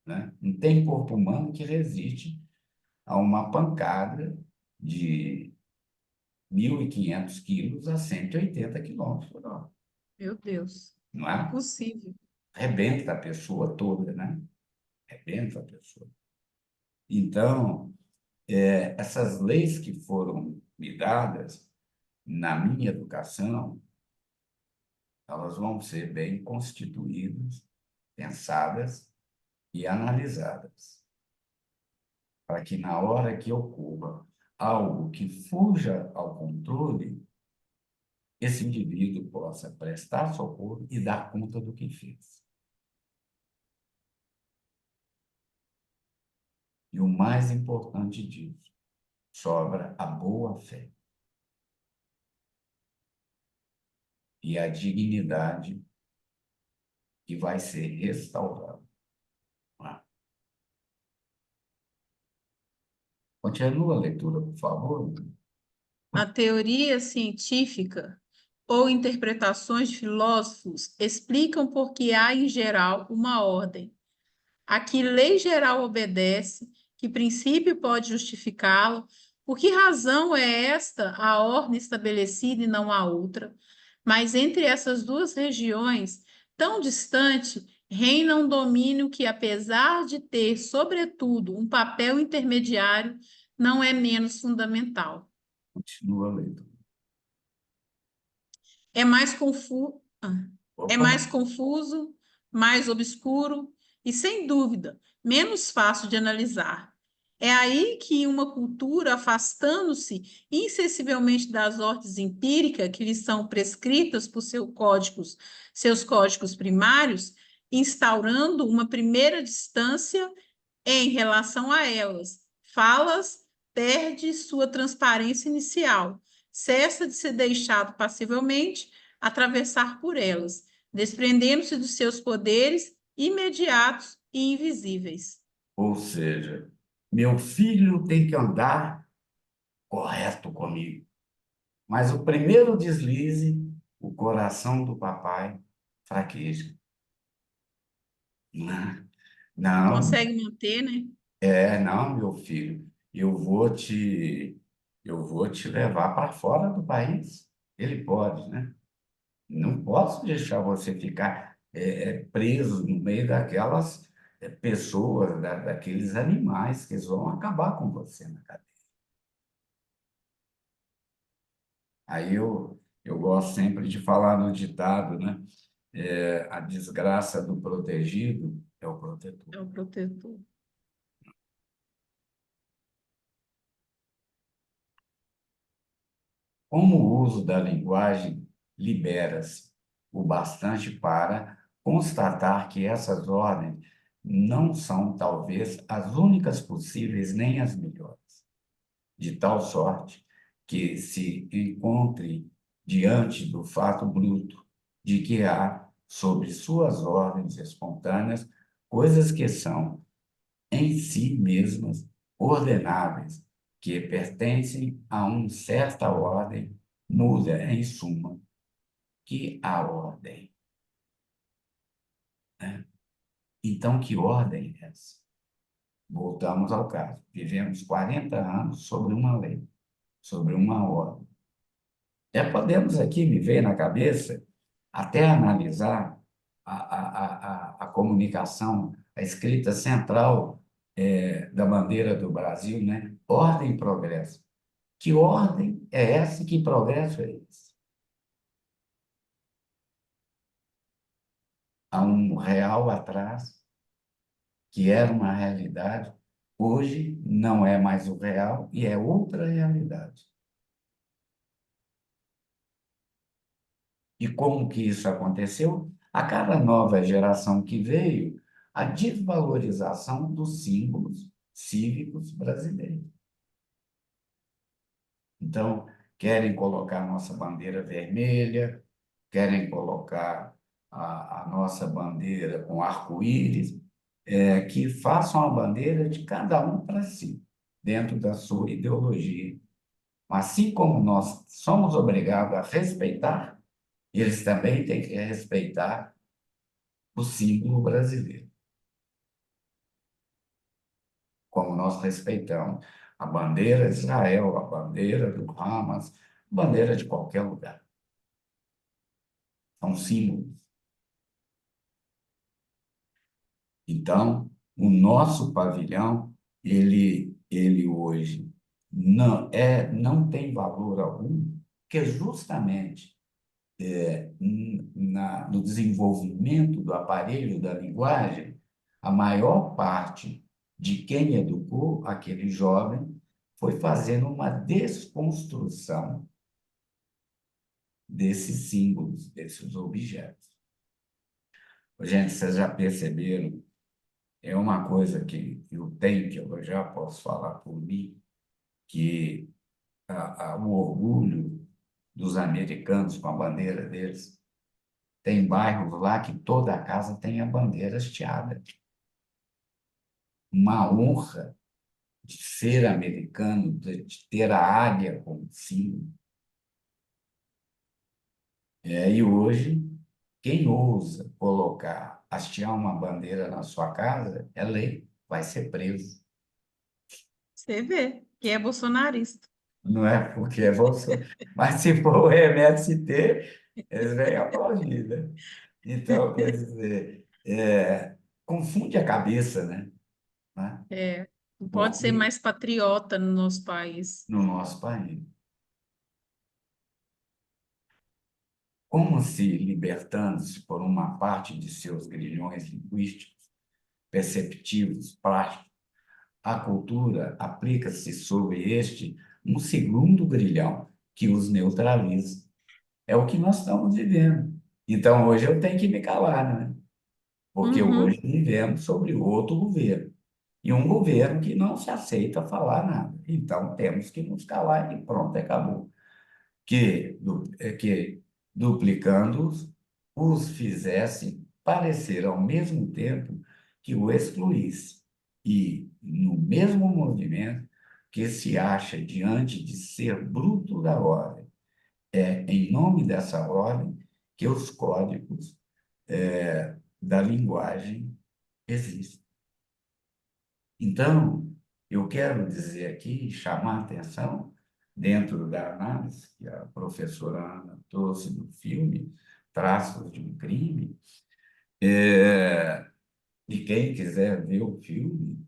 né? Não tem corpo humano que resiste a uma pancada de 1.500 quilos a 180 quilômetros por hora, Meu Deus, não é? impossível. Arrebenta a pessoa toda, né? Arrebenta a pessoa. Então, essas leis que foram me dadas na minha educação, elas vão ser bem constituídas, pensadas e analisadas, para que na hora que ocorra algo que fuja ao controle, esse indivíduo possa prestar socorro e dar conta do que fez. E o mais importante disso, sobra a boa fé. e a dignidade que vai ser restaurada. Continua a leitura, por favor. A teoria científica ou interpretações de filósofos explicam por que há, em geral, uma ordem. A que lei geral obedece, que princípio pode justificá-la, por que razão é esta a ordem estabelecida e não a outra? Mas entre essas duas regiões, tão distante, reina um domínio que, apesar de ter, sobretudo, um papel intermediário, não é menos fundamental. Continua a leitura. É mais confuso, é Opa, mais confuso, mais obscuro e, sem dúvida, menos fácil de analisar. É aí que uma cultura, afastando-se insensivelmente das ordens empíricas que lhe são prescritas por seus códigos primários, instaurando uma primeira distância em relação a elas, falas, perde sua transparência inicial, cessa de ser deixado passivelmente atravessar por elas, desprendendo-se dos seus poderes imediatos e invisíveis. ou seja, meu filho tem que andar correto comigo. Mas o primeiro deslize, o coração do papai fraqueja. Não, Não não, consegue manter, né? não, meu filho, eu vou te levar para fora do país. Ele pode, né? Não posso deixar você ficar preso no meio daquelas pessoas, daqueles animais que eles vão acabar com você na cadeia. Eu gosto sempre de falar no ditado, né? A desgraça do protegido é o protetor. É o protetor. Como o uso da linguagem libera-se o bastante para constatar que essas ordens não são, talvez, as únicas possíveis nem as melhores, de tal sorte que se encontre diante do fato bruto de que há, sobre suas ordens espontâneas, coisas que são em si mesmas ordenáveis, que pertencem a uma certa ordem, muda, em suma, que a ordem, né? Então, que ordem é essa? Voltamos ao caso. Vivemos 40 anos sobre uma lei, sobre uma ordem. Já podemos aqui, me ver na cabeça, até analisar a comunicação, a escrita central da bandeira do Brasil, né? Ordem e progresso. Que ordem é essa e que progresso é esse? Há um real atrás, que era uma realidade, hoje não é mais o real e é outra realidade. E como que isso aconteceu? A cada nova geração que veio, a desvalorização dos símbolos cívicos brasileiros. Então, querem colocar a nossa bandeira vermelha, querem colocar a nossa bandeira com arco-íris, que façam a bandeira de cada um para si, dentro da sua ideologia. Assim como nós somos obrigados a respeitar, eles também têm que respeitar o símbolo brasileiro, como nós respeitamos a bandeira de Israel, a bandeira do Hamas, a bandeira de qualquer lugar. São símbolos. Então, o nosso pavilhão, ele hoje não tem valor algum, que justamente no desenvolvimento do aparelho da linguagem, a maior parte de quem educou aquele jovem foi fazendo uma desconstrução desses símbolos, desses objetos. Gente, vocês já perceberam. É uma coisa que eu tenho, que eu já posso falar por mim, que o orgulho dos americanos com a bandeira deles. Tem bairros lá que toda a casa tem a bandeira hasteada. Uma honra de ser americano, de ter a águia como símbolo. E hoje, quem ousa colocar, hastear uma bandeira na sua casa, é lei, vai ser preso. Você vê que é bolsonarista. Não é porque é Bolsonaro. Mas se for o MST, eles vêm aplaudir, né? Então, quer dizer, confunde a cabeça, né? Né? É, não pode ser Porque mais patriota no nosso país. no nosso país, como se libertando-se por uma parte de seus grilhões linguísticos, perceptivos, plásticos, a cultura aplica-se sobre este um segundo grilhão que os neutraliza. É o que nós estamos vivendo. Então, hoje eu tenho que me calar, né? Porque hoje Uhum, vivemos sobre outro governo. E um governo que não se aceita falar nada. Então, temos que nos calar e pronto, acabou. Que duplicando-os, os fizesse parecer ao mesmo tempo que o excluísse. E, no mesmo movimento, que se acha diante de ser bruto da ordem. É em nome dessa ordem que os códigos da linguagem existem. Então, eu quero dizer aqui, chamar a atenção, dentro da análise que a professora Ana trouxe do filme, Traços de um Crime, e quem quiser ver o filme,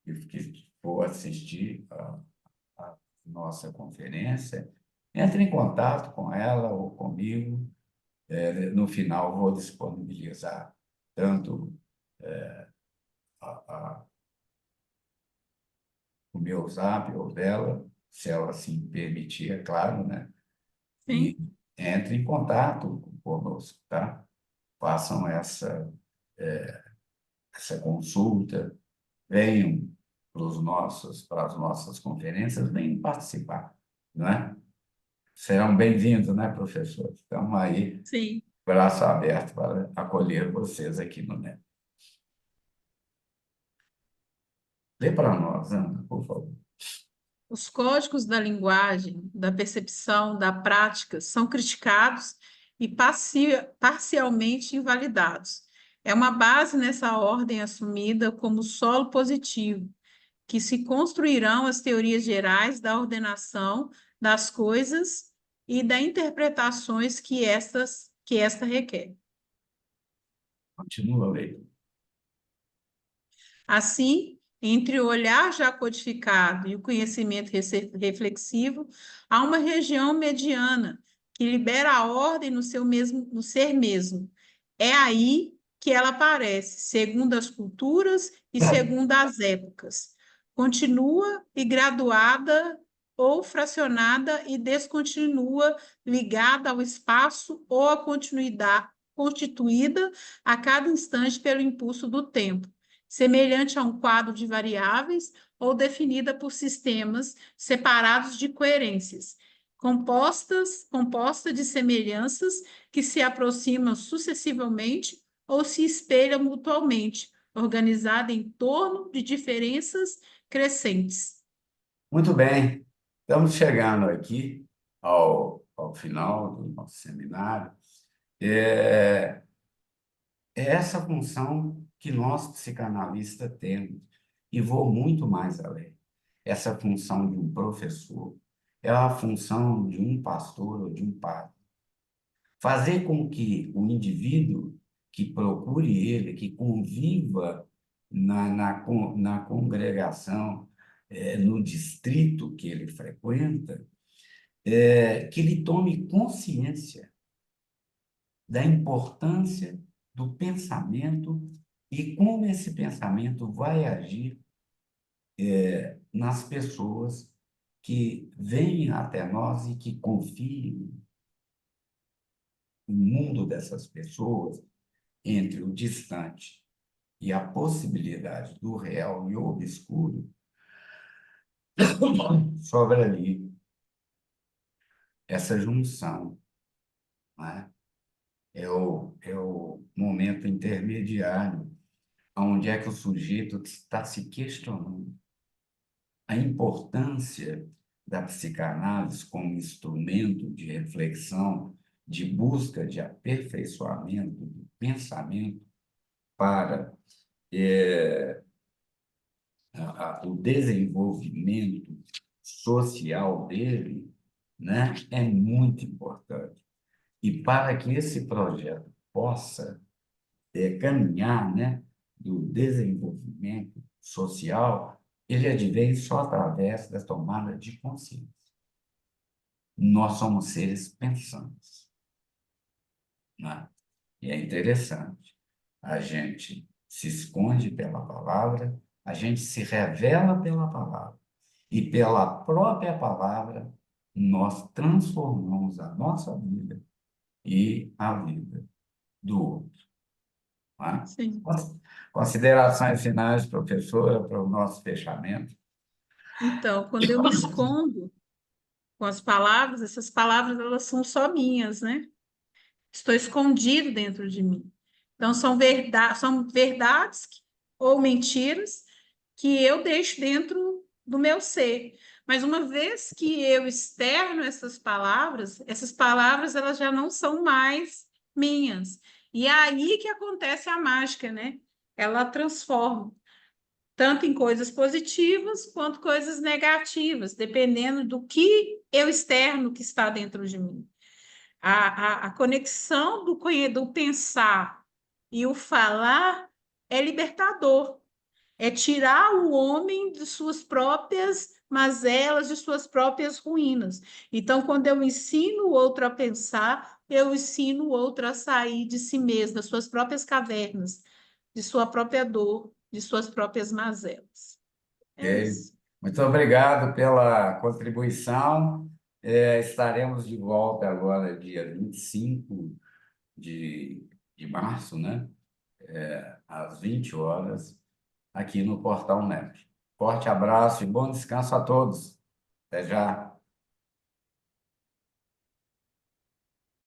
e que for assistir a nossa conferência, entre em contato com ela ou comigo. No final, vou disponibilizar tanto a, a, o meu zap ou dela, se ela assim permitir, é claro, né? E sim, entre em contato conosco, tá? Façam essa consulta, venham para as nossas conferências, venham participar, não é? Serão bem-vindos, né, professor? Estamos aí, sim. braço aberto para acolher vocês aqui no NET. Lê para nós, Ana, por favor. Os códigos da linguagem, da percepção, da prática são criticados e parcialmente invalidados. É uma base nessa ordem assumida como solo positivo, que se construirão as teorias gerais da ordenação das coisas e das interpretações que esta requer. Continua a ler. Assim, entre o olhar já codificado e o conhecimento reflexivo, há uma região mediana que libera a ordem no seu mesmo, no ser mesmo. É aí que ela aparece, segundo as culturas e segundo as épocas. Continua e graduada ou fracionada e descontinua, ligada ao espaço ou à continuidade, constituída a cada instante pelo impulso do tempo semelhante a um quadro de variáveis ou definida por sistemas separados de coerências, composta de semelhanças que se aproximam sucessivamente ou se espelham mutuamente, organizada em torno de diferenças crescentes. Muito bem, estamos chegando aqui ao final do nosso seminário. É, é essa função que nós, psicanalistas, temos, e vou muito mais além. Essa função de um professor é a função de um pastor ou de um padre. Fazer com que o indivíduo que procure ele, que conviva na congregação, no distrito que ele frequenta, que ele tome consciência da importância do pensamento e como esse pensamento vai agir nas pessoas que vêm até nós e que confiam no mundo dessas pessoas entre o distante e a possibilidade do real e obscuro, sobra ali essa junção, né? É o momento intermediário, onde é que o sujeito está se questionando a importância da psicanálise como instrumento de reflexão, de busca de aperfeiçoamento do pensamento para o desenvolvimento social dele, né, é muito importante. E para que esse projeto possa caminhar, né, do desenvolvimento social, ele advém só através da tomada de consciência. Nós somos seres pensantes, né? E é interessante. A gente se esconde pela palavra, a gente se revela pela palavra. E pela própria palavra, nós transformamos a nossa vida e a vida do outro. Tá? Sim. Considerações finais, professora, para o nosso fechamento. Então, quando eu me escondo com as palavras, essas palavras elas são só minhas, né? Estou escondido dentro de mim. Então, são verdades ou mentiras que eu deixo dentro do meu ser. Mas uma vez que eu externo essas palavras elas já não são mais minhas. E é aí que acontece a mágica, né? Ela transforma tanto em coisas positivas quanto coisas negativas, dependendo do que eu externo que está dentro de mim. A conexão do pensar e o falar é libertador, é tirar o homem de suas próprias mazelas, de suas próprias ruínas. Então, quando eu ensino o outro a pensar, eu ensino o outro a sair de si mesmo, das suas próprias cavernas, de sua própria dor, de suas próprias mazelas. É Ok? isso. Muito obrigado pela contribuição. Estaremos de volta agora, dia 25 de março, né? Às 20 horas, aqui no Portal NEP. Forte abraço e bom descanso a todos. Até já.